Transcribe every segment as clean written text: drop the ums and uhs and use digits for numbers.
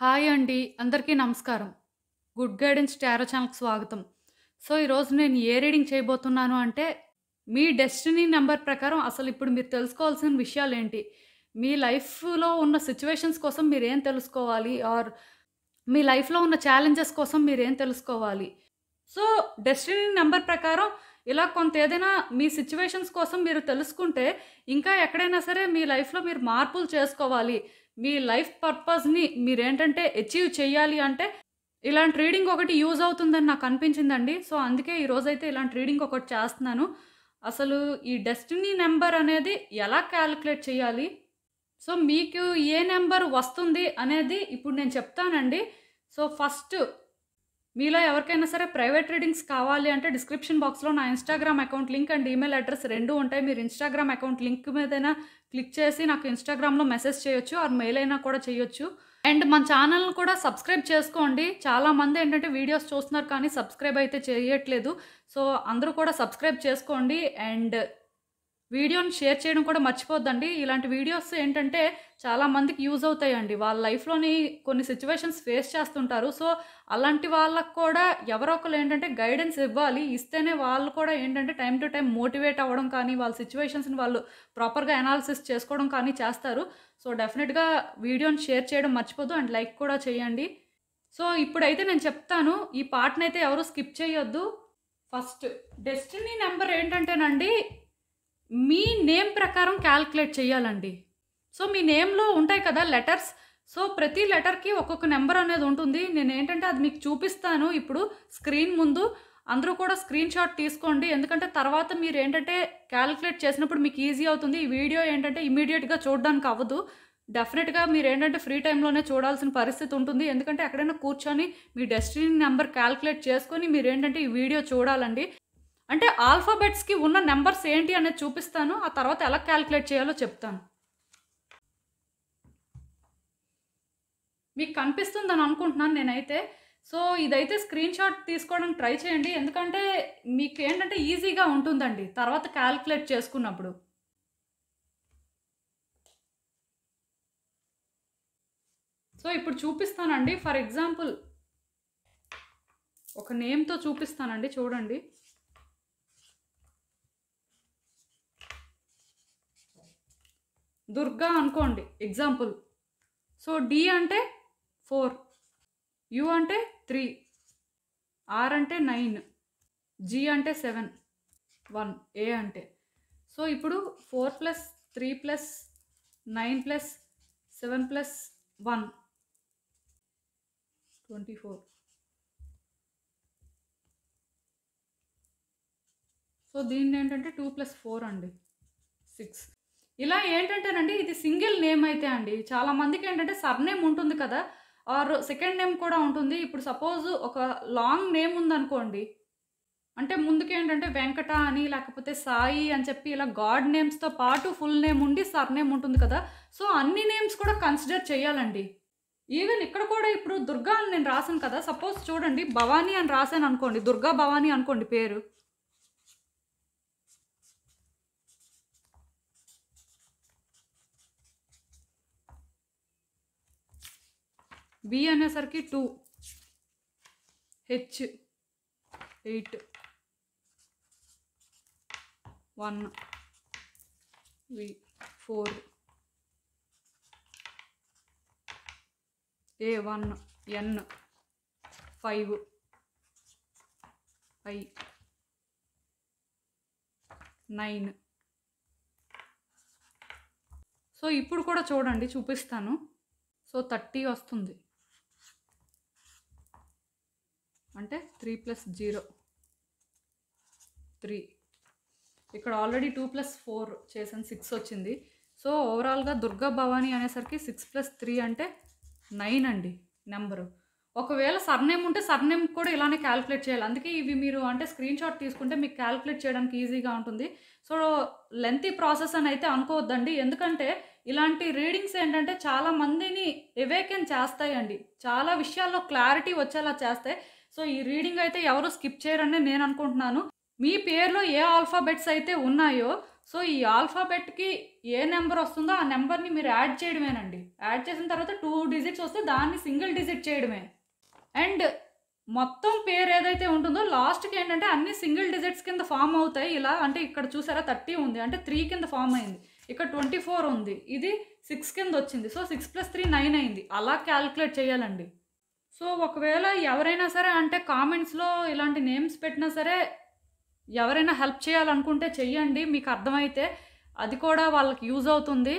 Hi అండి. అందరికీ నమస్కారం. గుడ్ గైడెన్స్ టారో ఛానల్‌కి స్వాగతం. సో, ఈరోజు నేను ఏ రీడింగ్ చేయబోతున్నాను అంటే, మీ డెస్టినీ నంబర్ ప్రకారం అసలిప్పుడు మీరు తెలుసుకోవాల్సిన విషయాలేంటి? మీ లైఫ్‌లో ఉన్న సిట్యుయేషన్స్ కోసం మీరేం తెలుసుకోవాలి? మీ లైఫ్‌లో ఉన్న ఛాలెంజెస్ కోసం మీరేం తెలుసుకోవాలి? సో, డెస్టినీ నంబర్ ప్రకారం ఇలా కొంత ఏదైనా మీ సిట్యుయేషన్స్ కోసం మీరు తెలుసుకుంటే, ఇంకా ఎక్కడైనా సరే మీ లైఫ్‌లో మీరు మార్పులు చేసుకోవాలి. మీ లైఫ్ పర్పస్‌ని మీరేంటంటే అచీవ్ చేయాలి అంటే, ఇలాంటి రీడింగ్ ఒకటి యూజ్ అవుతుందని నాకు అనిపించిందండి. సో, అందుకే ఈరోజైతే ఇలాంటి రీడింగ్ ఒకటి చేస్తున్నాను. అసలు ఈ డెస్టినీ నంబర్ అనేది ఎలా కాలిక్యులేట్ చేయాలి? సో, మీకు ఏ నంబర్ వస్తుంది అనేది ఇప్పుడు నేను చెప్తానండి. సో, ఫస్ట్ మీలో ఎవరికైనా సరే ప్రైవేట్ రీడింగ్స్ కావాలి అంటే డిస్క్రిప్షన్ బాక్స్‌లో నా Instagram account link and email address 2 ఉంటాయి. మీరు ఇన్‌స్టాగ్రామ్ అకౌంట్ లింక్ మీదైనా క్లిక్ చేసి నాకు ఇన్‌స్టాగ్రామ్‌లో మెసేజ్ చేయొచ్చు ఆర్ మెయిల్ అయినా కూడా చేయొచ్చు. అండ్ మన ఛానల్‌ని కూడా సబ్స్క్రైబ్ చేసుకోండి. చాలామంది ఏంటంటే వీడియోస్ చూస్తున్నారు కానీ సబ్స్క్రైబ్ అయితే చేయట్లేదు. సో, అందరూ కూడా సబ్స్క్రైబ్ చేసుకోండి. అండ్ వీడియోని షేర్ చేయడం కూడా మర్చిపోద్దండి. ఇలాంటి వీడియోస్ ఏంటంటే చాలా మందికి యూజ్ అవుతాయండి. వాళ్ళ లైఫ్‌లోని కొన్ని సిట్యుయేషన్స్ ఫేస్ చేస్తుంటారు. సో, అలాంటి వాళ్ళకి కూడా ఎవరో ఒకళ్ళు ఏంటంటే గైడెన్స్ ఇవ్వాలి. ఇస్తేనే వాళ్ళు కూడా ఏంటంటే టైమ్ టు టైమ్ మోటివేట్ అవ్వడం కానీ, వాళ్ళ సిట్యుయేషన్స్‌ని వాళ్ళు ప్రాపర్‌గా అనాలిసిస్ చేసుకోవడం కానీ చేస్తారు. సో, డెఫినిట్‌గా వీడియోని షేర్ చేయడం మర్చిపోద్దు అండ్ లైక్ కూడా చేయండి. సో, ఇప్పుడైతే నేను చెప్తాను. ఈ పార్ట్‌నైతే ఎవరు స్కిప్ చేయొద్దు. ఫస్ట్ డెస్టినీ నంబర్ ఏంటంటేనండి, మీ నేమ్ ప్రకారం క్యాలిక్యులేట్ చేయాలండి. సో, మీ నేమ్‌లో ఉంటాయి కదా లెటర్స్. సో, ప్రతి లెటర్‌కి ఒక్కొక్క నంబర్ అనేది ఉంటుంది. నేనేంటంటే అది మీకు చూపిస్తాను ఇప్పుడు స్క్రీన్ ముందు. అందరూ కూడా స్క్రీన్ షాట్ తీసుకోండి. ఎందుకంటే తర్వాత మీరేంటంటే క్యాలిక్యులేట్ చేసినప్పుడు మీకు ఈజీ అవుతుంది. ఈ వీడియో ఏంటంటే ఇమ్మీడియేట్‌గా చూడడానికి అవ్వదు. డెఫినిట్‌గా మీరేంటంటే ఫ్రీ టైమ్‌లోనే చూడాల్సిన పరిస్థితి ఉంటుంది. ఎందుకంటే ఎక్కడైనా కూర్చొని మీ డెస్టినీ నంబర్ క్యాలిక్యులేట్ చేసుకొని మీరేంటంటే ఈ వీడియో చూడాలండి. అంటే ఆల్ఫాబెట్స్‌కి ఉన్న నంబర్స్ ఏంటి అనేది చూపిస్తాను. ఆ తర్వాత ఎలా కాలిక్యులేట్ చేయాలో చెప్తాను. మీకు కనిపిస్తుందని అనుకుంటున్నాను నేనైతే. సో, ఇదైతే స్క్రీన్ షాట్ తీసుకోవడానికి ట్రై చేయండి. ఎందుకంటే మీకేంటంటే ఈజీగా ఉంటుందండి తర్వాత కాలిక్యులేట్ చేసుకున్నప్పుడు. సో, ఇప్పుడు చూపిస్తానండి. ఫర్ ఎగ్జాంపుల్ ఒక నేమ్‌తో చూపిస్తానండి చూడండి. దుర్గా అనుకోండి ఎగ్జాంపుల్. సో, డి అంటే 4, యు అంటే 3, ఆర్ అంటే 9, జి అంటే 7, 1 ఏ అంటే. సో, ఇప్పుడు 4 + 3 + 9 + 7 + 1 24. సో, దీన్నేంటంటే 2 + 4 అండి 6. ఇలా ఏంటంటేనండి ఇది సింగిల్ నేమ్ అయితే అండి. చాలా మందికేంటంటే సర్‌నేమ్ ఉంటుంది కదా! ఆర్ సెకండ్ నేమ్ కూడా ఉంటుంది. ఇప్పుడు సపోజ్ ఒక లాంగ్ నేమ్ ఉందనుకోండి. అంటే ముందుకేంటంటే వెంకట అని, లేకపోతే సాయి అని చెప్పి ఇలా గాడ్ నేమ్స్‌తో పాటు ఫుల్ నేమ్ ఉండి సర్‌నేమ్ ఉంటుంది కదా! సో, అన్ని నేమ్స్ కూడా కన్సిడర్ చేయాలండి. ఈవెన్ ఇక్కడ కూడా ఇప్పుడు దుర్గా అని నేను రాసాను కదా! సపోజ్ చూడండి భవాని అని రాసాననుకోండి. దుర్గా భవాని అనుకోండి పేరు. బి అనేసరికి 2, H 8, 1, V 4, A 1, N 5, I 9. So, ఇప్పుడు కూడా చూడండి చూపిస్తాను. సో, 30 వస్తుంది. అంటే 3 + 0 3. ఇక్కడ ఆల్రెడీ 2 + 4 చేశాను 6 వచ్చింది. సో, ఓవరాల్‌గా దుర్గా భవాని అనేసరికి 6 + 3 అంటే 9 అండి నంబరు. ఒకవేళ సర్‌నేమ్ ఉంటే సర్‌నేమ్ కూడా ఇలానే కాలిక్యులేట్ చేయాలి. అందుకే ఇవి మీరు అంటే స్క్రీన్ షాట్ తీసుకుంటే మీకు కాలిక్యులేట్ చేయడానికి ఈజీగా ఉంటుంది. సో, లెంతీ ప్రాసెస్ అని అయితే అనుకోవద్దండి. ఎందుకంటే ఇలాంటి రీడింగ్స్ ఏంటంటే చాలా మందిని అవేకెన్ చేస్తాయండి. చాలా విషయాల్లో క్లారిటీ వచ్చేలా చేస్తాయి. సో, ఈ రీడింగ్ అయితే ఎవరు స్కిప్ చేయరని నేను అనుకుంటున్నాను. మీ పేరులో ఏ ఆల్ఫాబెట్స్ అయితే ఉన్నాయో సో ఈ ఆల్ఫాబెట్కి ఏ నెంబర్ వస్తుందో ఆ నెంబర్ని మీరు యాడ్ చేయడమేనండి. యాడ్ చేసిన తర్వాత 2 డిజిట్స్ వస్తే దాన్ని సింగిల్ డిజిట్ చేయడమే. అండ్ మొత్తం పేరు ఏదైతే ఉంటుందో లాస్ట్కి ఏంటంటే అన్ని సింగిల్ డిజిట్స్ కింద ఫామ్ అవుతాయి. ఇలా అంటే ఇక్కడ చూసారా 30 ఉంది, అంటే 3 కింద ఫామ్ అయింది. ఇక్కడ 24 ఉంది, ఇది 6 కింద వచ్చింది. సో 6 + 3 9 అయింది. అలా క్యాలిక్యులేట్ చేయాలండి. సో ఒకవేళ ఎవరైనా సరే అంటే కామెంట్స్లో ఇలాంటి నేమ్స్ పెట్టినా సరే ఎవరైనా హెల్ప్ చేయాలనుకుంటే చెయ్యండి, మీకు అర్థమైతే అది కూడా వాళ్ళకి యూజ్ అవుతుంది.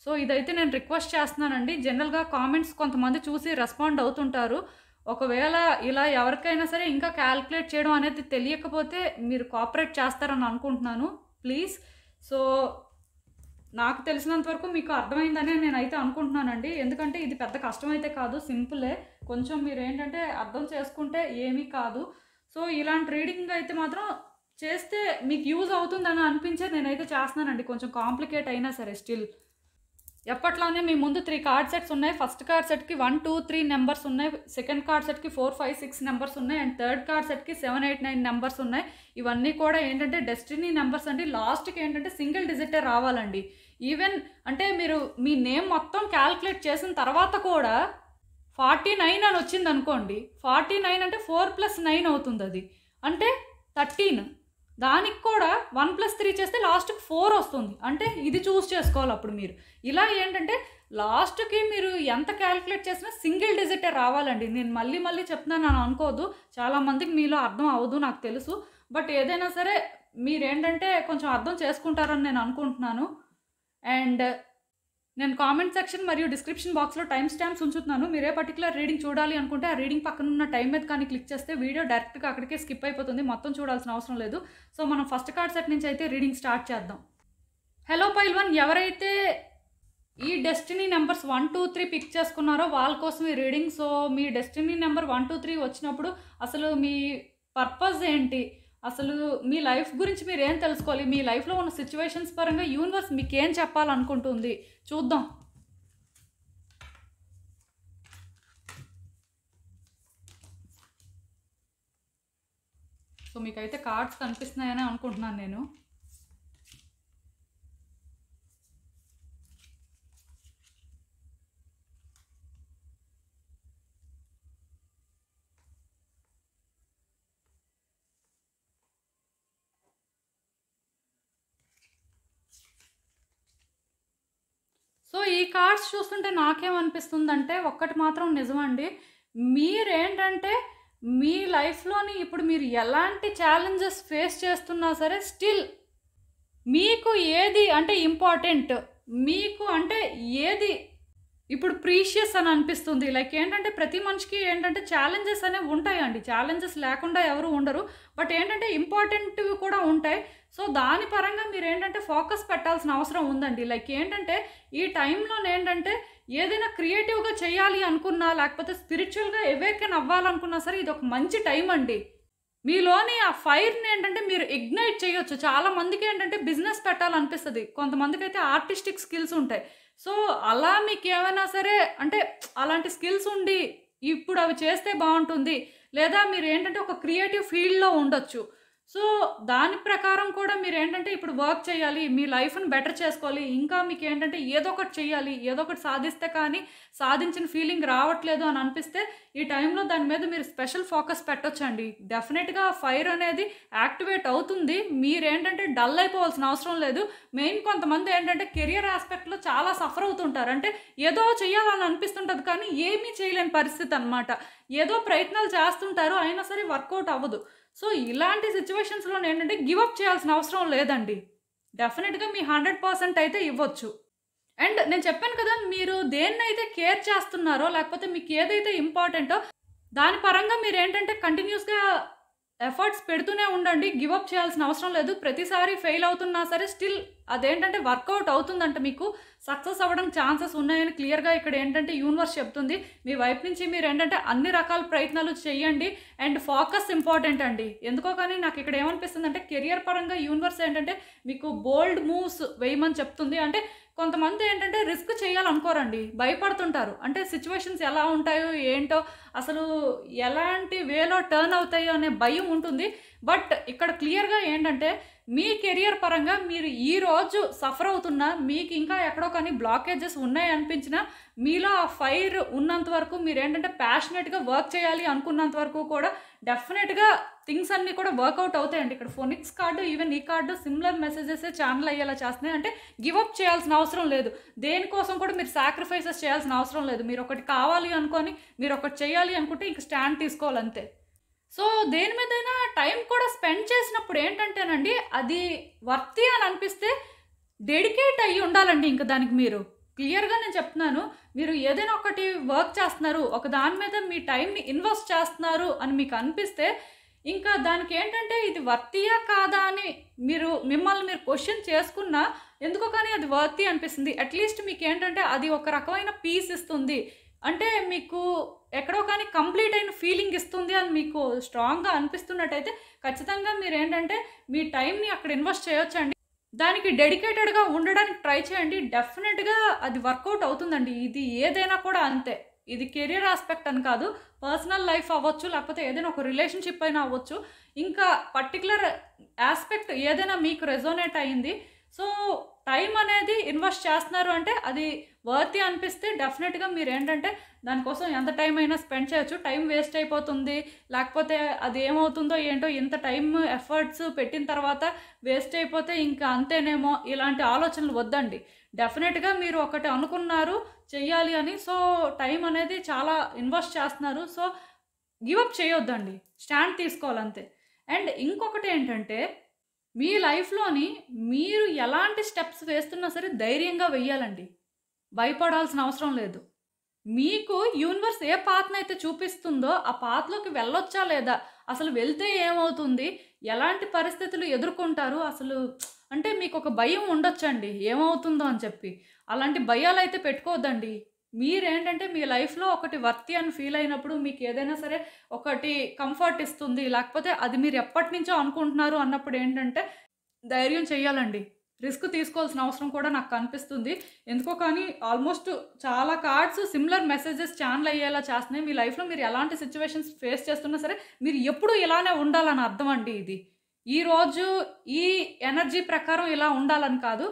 సో ఇదైతే నేను రిక్వెస్ట్ చేస్తున్నానండి. జనరల్గా కామెంట్స్ కొంతమంది చూసి రెస్పాండ్ అవుతుంటారు. ఒకవేళ ఇలా ఎవరికైనా సరే ఇంకా క్యాలిక్యులేట్ చేయడం అనేది తెలియకపోతే మీరు కోఆపరేట్ చేస్తారని అనుకుంటున్నాను, ప్లీజ్. సో నాకు తెలిసినంత వరకు మీకు అర్థమైందనే నేనైతే అనుకుంటున్నానండి. ఎందుకంటే ఇది పెద్ద కష్టమైతే కాదు, సింపులే. కొంచెం మీరు ఏంటంటే అర్థం చేసుకుంటే ఏమీ కాదు. సో ఇలాంటి రీడింగ్ అయితే మాత్రం చేస్తే మీకు యూజ్ అవుతుందని అనిపించే నేనైతే చేస్తున్నానండి. కొంచెం కాంప్లికేట్ అయినా సరే స్టిల్. ఎప్పట్లానే మీ ముందు 3 కార్డ్ సెట్స్ ఉన్నాయి. ఫస్ట్ కార్డ్ సెట్కి 1 2 3 నెంబర్స్ ఉన్నాయి. సెకండ్ కార్డ్ సెట్కి 4 5 6 నెంబర్స్ ఉన్నాయి. అండ్ థర్డ్ కార్డ్ సెట్కి 7 8 9 నెంబర్స్ ఉన్నాయి. ఇవన్నీ కూడా ఏంటంటే డెస్టినీ నెంబర్స్ అండి. లాస్ట్కి ఏంటంటే సింగిల్ డిజిటే రావాలండి. ఈవెన్ అంటే మీరు మీ నేమ్ మొత్తం క్యాలిక్యులేట్ చేసిన తర్వాత కూడా 49 అని వచ్చింది అనుకోండి, 49 అంటే 4 + 9 అవుతుంది, అది అంటే 13. దానికి కూడా 1 + 3 చేస్తే లాస్ట్కి 4 వస్తుంది, అంటే ఇది చూస్ చేసుకోవాలి అప్పుడు మీరు. ఇలా ఏంటంటే లాస్ట్కి మీరు ఎంత క్యాలిక్యులేట్ చేసినా సింగిల్ డిజిటే రావాలండి. నేను మళ్ళీ మళ్ళీ చెప్తున్నాను అని అనుకోదు, చాలామందికి మీలో అర్థం అవ్వదు నాకు తెలుసు. బట్ ఏదైనా సరే మీరేంటంటే కొంచెం అర్థం చేసుకుంటారని నేను అనుకుంటున్నాను. అండ్ నేను కామెంట్ సెక్షన్ మరియు డిస్క్రిప్షన్ బాక్స్లో టైం స్టాంప్స్ ఉంచుతున్నాను. మీరే పర్టికులర్ రీడింగ్ చూడాలి అనుకుంటే ఆ రీడింగ్ పక్కన ఉన్న టైం మీద కానీ క్లిక్ చేస్తే వీడియో డైరెక్ట్గా అక్కడికే స్కిప్ అయిపోతుంది, మొత్తం చూడాల్సిన అవసరం లేదు. సో మనం ఫస్ట్ కార్డ్ సెట్ నుంచి అయితే రీడింగ్ స్టార్ట్ చేద్దాం. హలో పైల్వాన్, ఎవరైతే ఈ డెస్టినీ నెంబర్స్ 1 2 3 పిక్ చేసుకున్నారో వాళ్ళ కోసం ఈ రీడింగ్. సో మీ డెస్టినీ నెంబర్ 1 2 3 వచ్చినప్పుడు అసలు మీ పర్పస్ ఏంటి, అసలు మీ లైఫ్ గురించి మీరు ఏం తెలుసుకోవాలి, మీ లైఫ్లో ఉన్న సిచ్యువేషన్స్ పరంగా యూనివర్స్ మీకు ఏం చెప్పాలనుకుంటుంది చూద్దాం. సో మీకైతే కార్డ్స్ కనిపిస్తున్నాయని అనుకుంటున్నాను నేను. సో ఈ కార్డ్స్ చూస్తుంటే నాకేమనిపిస్తుందంటే ఒక్కటి మాత్రం నిజమండి, మీరేంటంటే మీ లైఫ్లోని ఇప్పుడు మీరు ఎలాంటి ఛాలెంజెస్ ఫేస్ చేస్తున్నా సరే స్టిల్ మీకు ఏది అంటే ఇంపార్టెంట్, మీకు అంటే ఏది ఇప్పుడు ప్రీషియస్ అని అనిపిస్తుంది. లైక్ ఏంటంటే ప్రతి మనిషికి ఏంటంటే ఛాలెంజెస్ అనేవి ఉంటాయండి, ఛాలెంజెస్ లేకుండా ఎవరు ఉండరు. బట్ ఏంటంటే ఇంపార్టెంట్వి కూడా ఉంటాయి. సో దాని పరంగా మీరు ఏంటంటే ఫోకస్ పెట్టాల్సిన అవసరం ఉందండి. లైక్ ఏంటంటే ఈ టైంలో ఏంటంటే ఏదైనా క్రియేటివ్గా చేయాలి అనుకున్నా లేకపోతే స్పిరిచువల్గా ఎవేకెన్ అవ్వాలనుకున్నా సరే ఇది ఒక మంచి టైం అండి. మీలోని ఆ ఫైర్ని ఏంటంటే మీరు ఇగ్నైట్ చేయొచ్చు. చాలా మందికి ఏంటంటే బిజినెస్ పెట్టాలనిపిస్తుంది, కొంతమందికి అయితే ఆర్టిస్టిక్ స్కిల్స్ ఉంటాయి. సో అలా మీకు ఏమైనా సరే అంటే అలాంటి స్కిల్స్ ఉండి ఇప్పుడు అవి చేస్తే బాగుంటుంది, లేదా మీరు ఏంటంటే ఒక క్రియేటివ్ ఫీల్డ్లో ఉండొచ్చు. సో దాని ప్రకారం కూడా మీరు ఏంటంటే ఇప్పుడు వర్క్ చేయాలి, మీ లైఫ్ని బెటర్ చేసుకోవాలి, ఇంకా మీకు ఏంటంటే ఏదో ఒకటి చేయాలి, ఏదో ఒకటి సాధిస్తే కానీ సాధించిన ఫీలింగ్ రావట్లేదు అని అనిపిస్తే ఈ టైంలో దాని మీద మీరు స్పెషల్ ఫోకస్ పెట్టొచ్చండి. డెఫినెట్గా ఫైర్ అనేది యాక్టివేట్ అవుతుంది, మీరేంటంటే డల్ అయిపోవాల్సిన అవసరం లేదు. మెయిన్ కొంతమంది ఏంటంటే కెరియర్ ఆస్పెక్ట్లో చాలా సఫర్ అవుతుంటారు, అంటే ఏదో చేయాలని అనిపిస్తుంటుంది కానీ ఏమీ చేయలేని పరిస్థితి అనమాట. ఏదో ప్రయత్నాలు చేస్తుంటారు అయినా సరే వర్కౌట్ అవ్వదు. సో ఇలాంటి సిచ్యువేషన్స్లో ఏంటంటే గివప్ చేయాల్సిన అవసరం లేదండి, డెఫినెట్గా మీ 100% అయితే ఇవ్వచ్చు. అండ్ నేను చెప్పాను కదా, మీరు దేన్నైతే కేర్ చేస్తున్నారో లేకపోతే మీకు ఏదైతే ఇంపార్టెంటో దాని పరంగా మీరు ఏంటంటే కంటిన్యూస్గా ఎఫర్ట్స్ పెడుతూనే ఉండండి, గివప్ చేయాల్సిన అవసరం లేదు. ప్రతిసారి ఫెయిల్ అవుతున్నా సరే స్టిల్ అదేంటంటే వర్కౌట్ అవుతుందంట, మీకు సక్సెస్ అవ్వడం ఛాన్సెస్ ఉన్నాయని క్లియర్గా ఇక్కడ ఏంటంటే యూనివర్స్ చెప్తుంది. మీ వైపు నుంచి మీరు ఏంటంటే అన్ని రకాల ప్రయత్నాలు చేయండి అండ్ ఫోకస్ ఇంపార్టెంట్ అండి. ఎందుకో కానీ నాకు ఇక్కడ ఏమనిపిస్తుంది అంటే కెరియర్ పరంగా యూనివర్స్ ఏంటంటే మీకు బోల్డ్ మూవ్స్ వేయమని చెప్తుంది. అంటే కొంతమంది ఏంటంటే రిస్క్ చేయాలనుకోరండి, భయపడుతుంటారు, అంటే సిచ్యువేషన్స్ ఎలా ఉంటాయో ఏంటో అసలు ఎలాంటి వేలో టర్న్ అవుతాయో అనే భయం ఉంటుంది. బట్ ఇక్కడ క్లియర్గా ఏంటంటే మీ కెరియర్ పరంగా మీరు ఈరోజు సఫర్ అవుతున్నా, మీకు ఇంకా ఎక్కడో కానీ బ్లాకేజెస్ ఉన్నాయి అనిపించినా, మీలో ఆ ఫైర్ ఉన్నంత వరకు మీరేంటంటే ప్యాషనెట్గా వర్క్ చేయాలి అనుకున్నంత వరకు కూడా డెఫినెట్గా థింగ్స్ అన్నీ కూడా వర్కౌట్ అవుతాయండి. ఇక్కడ ఫోనిక్స్ కార్డు, ఈవెన్ ఈ కార్డు సిమిలర్ మెసేజెస్ ఛానల్ అయ్యేలా చేస్తున్నాయి. అంటే గివప్ చేయాల్సిన అవసరం లేదు, దేనికోసం కూడా మీరు సాక్రిఫైసెస్ చేయాల్సిన అవసరం లేదు. మీరు ఒకటి కావాలి అనుకొని, మీరు ఒకటి చేయాలి అనుకుంటే ఇంక స్టాండ్ తీసుకోవాలంతే. సో దేని మీదైనా టైం కూడా స్పెండ్ చేసినప్పుడు ఏంటంటేనండి, అది వర్తి అని అనిపిస్తే డెడికేట్ అయ్యి ఉండాలండి. ఇంకా దానికి మీరు క్లియర్గా నేను చెప్తున్నాను, మీరు ఏదైనా ఒకటి వర్క్ చేస్తున్నారు, ఒక దాని మీద మీ టైంని ఇన్వెస్ట్ చేస్తున్నారు అని మీకు అనిపిస్తే, ఇంకా దానికి ఏంటంటే ఇది వర్తియా కాదా అని మిమ్మల్ని మీరు క్వశ్చన్ చేసుకున్నా ఎందుకో కానీ అది వర్తి అనిపిస్తుంది. అట్లీస్ట్ మీకు ఏంటంటే అది ఒక రకమైన పీస్ ఇస్తుంది, అంటే మీకు ఎక్కడో కానీ కంప్లీట్ అయిన ఫీలింగ్ ఇస్తుంది అని మీకు స్ట్రాంగ్గా అనిపిస్తున్నట్టయితే ఖచ్చితంగా మీరు ఏంటంటే మీ టైంని అక్కడ ఇన్వెస్ట్ చేయొచ్చండి. దానికి డెడికేటెడ్గా ఉండడానికి ట్రై చేయండి. డెఫినెట్గా అది వర్కౌట్ అవుతుందండి. ఇది ఏదైనా కూడా అంతే, ఇది కెరియర్ ఆస్పెక్ట్ అని కాదు, పర్సనల్ లైఫ్ అవ్వచ్చు, లేకపోతే ఏదైనా ఒక రిలేషన్షిప్ అయినా అవ్వచ్చు, ఇంకా పర్టికులర్ ఆస్పెక్ట్ ఏదైనా మీకు రెజోనేట్ అయ్యింది. సో టైం అనేది ఇన్వెస్ట్ చేస్తున్నారు అంటే అది వర్తి అనిపిస్తే డెఫినెట్గా మీరు ఏంటంటే దానికోసం ఎంత టైం అయినా స్పెండ్ చేయొచ్చు. టైం వేస్ట్ అయిపోతుంది, లేకపోతే అది ఏమవుతుందో ఏంటో, ఇంత టైం ఎఫర్ట్స్ పెట్టిన తర్వాత వేస్ట్ అయిపోతే ఇంకా అంతేనేమో, ఇలాంటి ఆలోచనలు వద్దండి. డెఫినెట్గా మీరు ఒకటి అనుకున్నారు చెయ్యాలి అని, సో టైం అనేది చాలా ఇన్వెస్ట్ చేస్తున్నారు, సో గివప్ చేయొద్దండి, స్టాండ్ తీసుకోవాలంతే. అండ్ ఇంకొకటి ఏంటంటే, మీ లైఫ్లోని మీరు ఎలాంటి స్టెప్స్ వేస్తున్నా సరే ధైర్యంగా వెయ్యాలండి, భయపడాల్సిన అవసరం లేదు. మీకు యూనివర్స్ ఏ పాత్నైతే చూపిస్తుందో ఆ పాత్లోకి వెళ్ళొచ్చా లేదా, అసలు వెళ్తే ఏమవుతుంది, ఎలాంటి పరిస్థితులు ఎదుర్కొంటారు, అసలు అంటే మీకు ఒక భయం ఉండొచ్చండి ఏమవుతుందో అని చెప్పి. అలాంటి భయాలు అయితే పెట్టుకోవద్దండి. మీరేంటంటే మీ లైఫ్లో ఒకటి వర్తి అని ఫీల్ అయినప్పుడు, మీకు ఏదైనా సరే ఒకటి కంఫర్ట్ ఇస్తుంది, లేకపోతే అది మీరు ఎప్పటి నుంచో అనుకుంటున్నారు అన్నప్పుడు ఏంటంటే ధైర్యం చేయాలండి. రిస్క్ తీసుకోవాల్సిన అవసరం కూడా నాకు కనిపిస్తుంది. ఎందుకో కానీ ఆల్మోస్ట్ చాలా కార్డ్స్ సిమిలర్ మెసేజెస్ ఛానల్ అయ్యేలా చేస్తున్నాయి. మీ లైఫ్లో మీరు ఎలాంటి సిచ్యువేషన్స్ ఫేస్ చేస్తున్నా సరే మీరు ఎప్పుడూ ఇలానే ఉండాలని అర్థం అండి. ఇది ఈరోజు ఈ ఎనర్జీ ప్రకారం ఇలా ఉండాలని కాదు,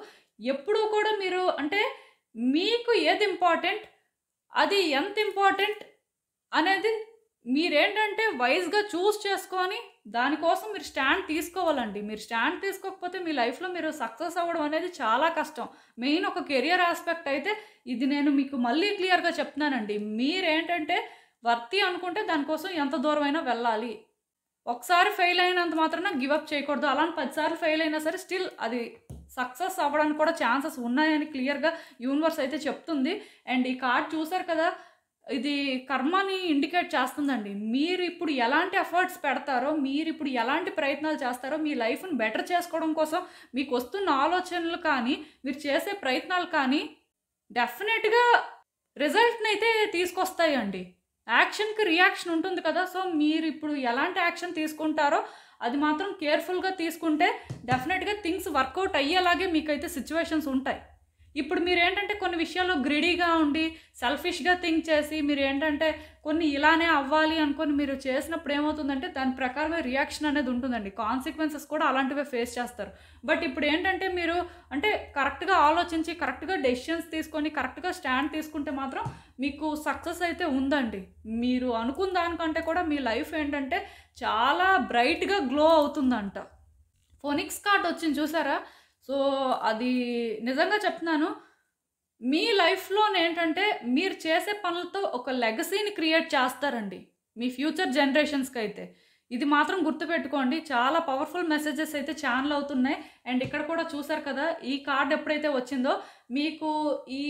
ఎప్పుడూ కూడా మీరు అంటే మీకు ఏది ఇంపార్టెంట్, అది ఎంత ఇంపార్టెంట్ అనేది మీరేంటంటే వైజ్గా చూస్ చేసుకొని దానికోసం మీరు స్టాండ్ తీసుకోవాలండి. మీరు స్టాండ్ తీసుకోకపోతే మీ లైఫ్లో మీరు సక్సెస్ అవ్వడం అనేది చాలా కష్టం. మెయిన్ ఒక కెరియర్ ఆస్పెక్ట్ అయితే ఇది నేను మీకు మళ్ళీ క్లియర్గా చెప్తున్నానండి. మీరేంటంటే వర్తి అనుకుంటే దానికోసం ఎంత దూరమైనా వెళ్ళాలి. ఒకసారి ఫెయిల్ అయినంత మాత్రాన గివప్ చేయకూడదు. అలానే 10 సార్లు ఫెయిల్ అయినా సరే స్టిల్ అది సక్సెస్ అవ్వడానికి కూడా ఛాన్సెస్ ఉన్నాయని క్లియర్గా యూనివర్స్ అయితే చెప్తుంది. అండ్ ఈ కార్డ్ చూసారు కదా, ఇది కర్మని ఇండికేట్ చేస్తుందండి. మీరు ఇప్పుడు ఎలాంటి ఎఫర్ట్స్ పెడతారో, మీరు ఇప్పుడు ఎలాంటి ప్రయత్నాలు చేస్తారో, మీ లైఫ్ని బెటర్ చేసుకోవడం కోసం మీకు వస్తున్న ఆలోచనలు కానీ, మీరు చేసే ప్రయత్నాలు కానీ డెఫినెట్గా రిజల్ట్ని అయితే తీసుకొస్తాయండి. యాక్షన్కి రియాక్షన్ ఉంటుంది కదా, సో మీరు ఇప్పుడు ఎలాంటి యాక్షన్ తీసుకుంటారో అది మాత్రం కేర్ఫుల్గా తీసుకుంటే డెఫినెట్గా థింగ్స్ వర్కౌట్ అయ్యేలాగే మీకైతే సిచ్యువేషన్స్ ఉంటాయి. ఇప్పుడు మీరు ఏంటంటే కొన్ని విషయాల్లో గ్రిడీగా ఉండి సెల్ఫిష్గా థింక్ చేసి మీరు ఏంటంటే కొన్ని ఇలానే అవ్వాలి అనుకొని మీరు చేసినప్పుడు ఏమవుతుందంటే దాని ప్రకారమే రియాక్షన్ అనేది ఉంటుందండి. కాన్సిక్వెన్సెస్ కూడా అలాంటివే ఫేస్ చేస్తారు. బట్ ఇప్పుడు ఏంటంటే మీరు అంటే కరెక్ట్గా ఆలోచించి కరెక్ట్గా డెసిషన్స్ తీసుకొని కరెక్ట్గా స్టాండ్ తీసుకుంటే మాత్రం మీకు సక్సెస్ అయితే ఉందండి. మీరు అనుకున్న దానికంటే కూడా మీ లైఫ్ ఏంటంటే చాలా బ్రైట్గా గ్లో అవుతుందంట. ఫోనిక్స్ కార్డ్ వచ్చింది చూసారా, సో అది నిజంగా చెప్తున్నాను, మీ లైఫ్లో ఏంటంటే మీరు చేసే పనులతో ఒక లెగసీని క్రియేట్ చేస్తారండి మీ ఫ్యూచర్ జనరేషన్స్కి అయితే. ఇది మాత్రం గుర్తుపెట్టుకోండి. చాలా పవర్ఫుల్ మెసేజెస్ అయితే ఛానల్ అవుతున్నాయి. అండ్ ఇక్కడ కూడా చూసారు కదా, ఈ కార్డ్ ఎప్పుడైతే వచ్చిందో మీకు ఈ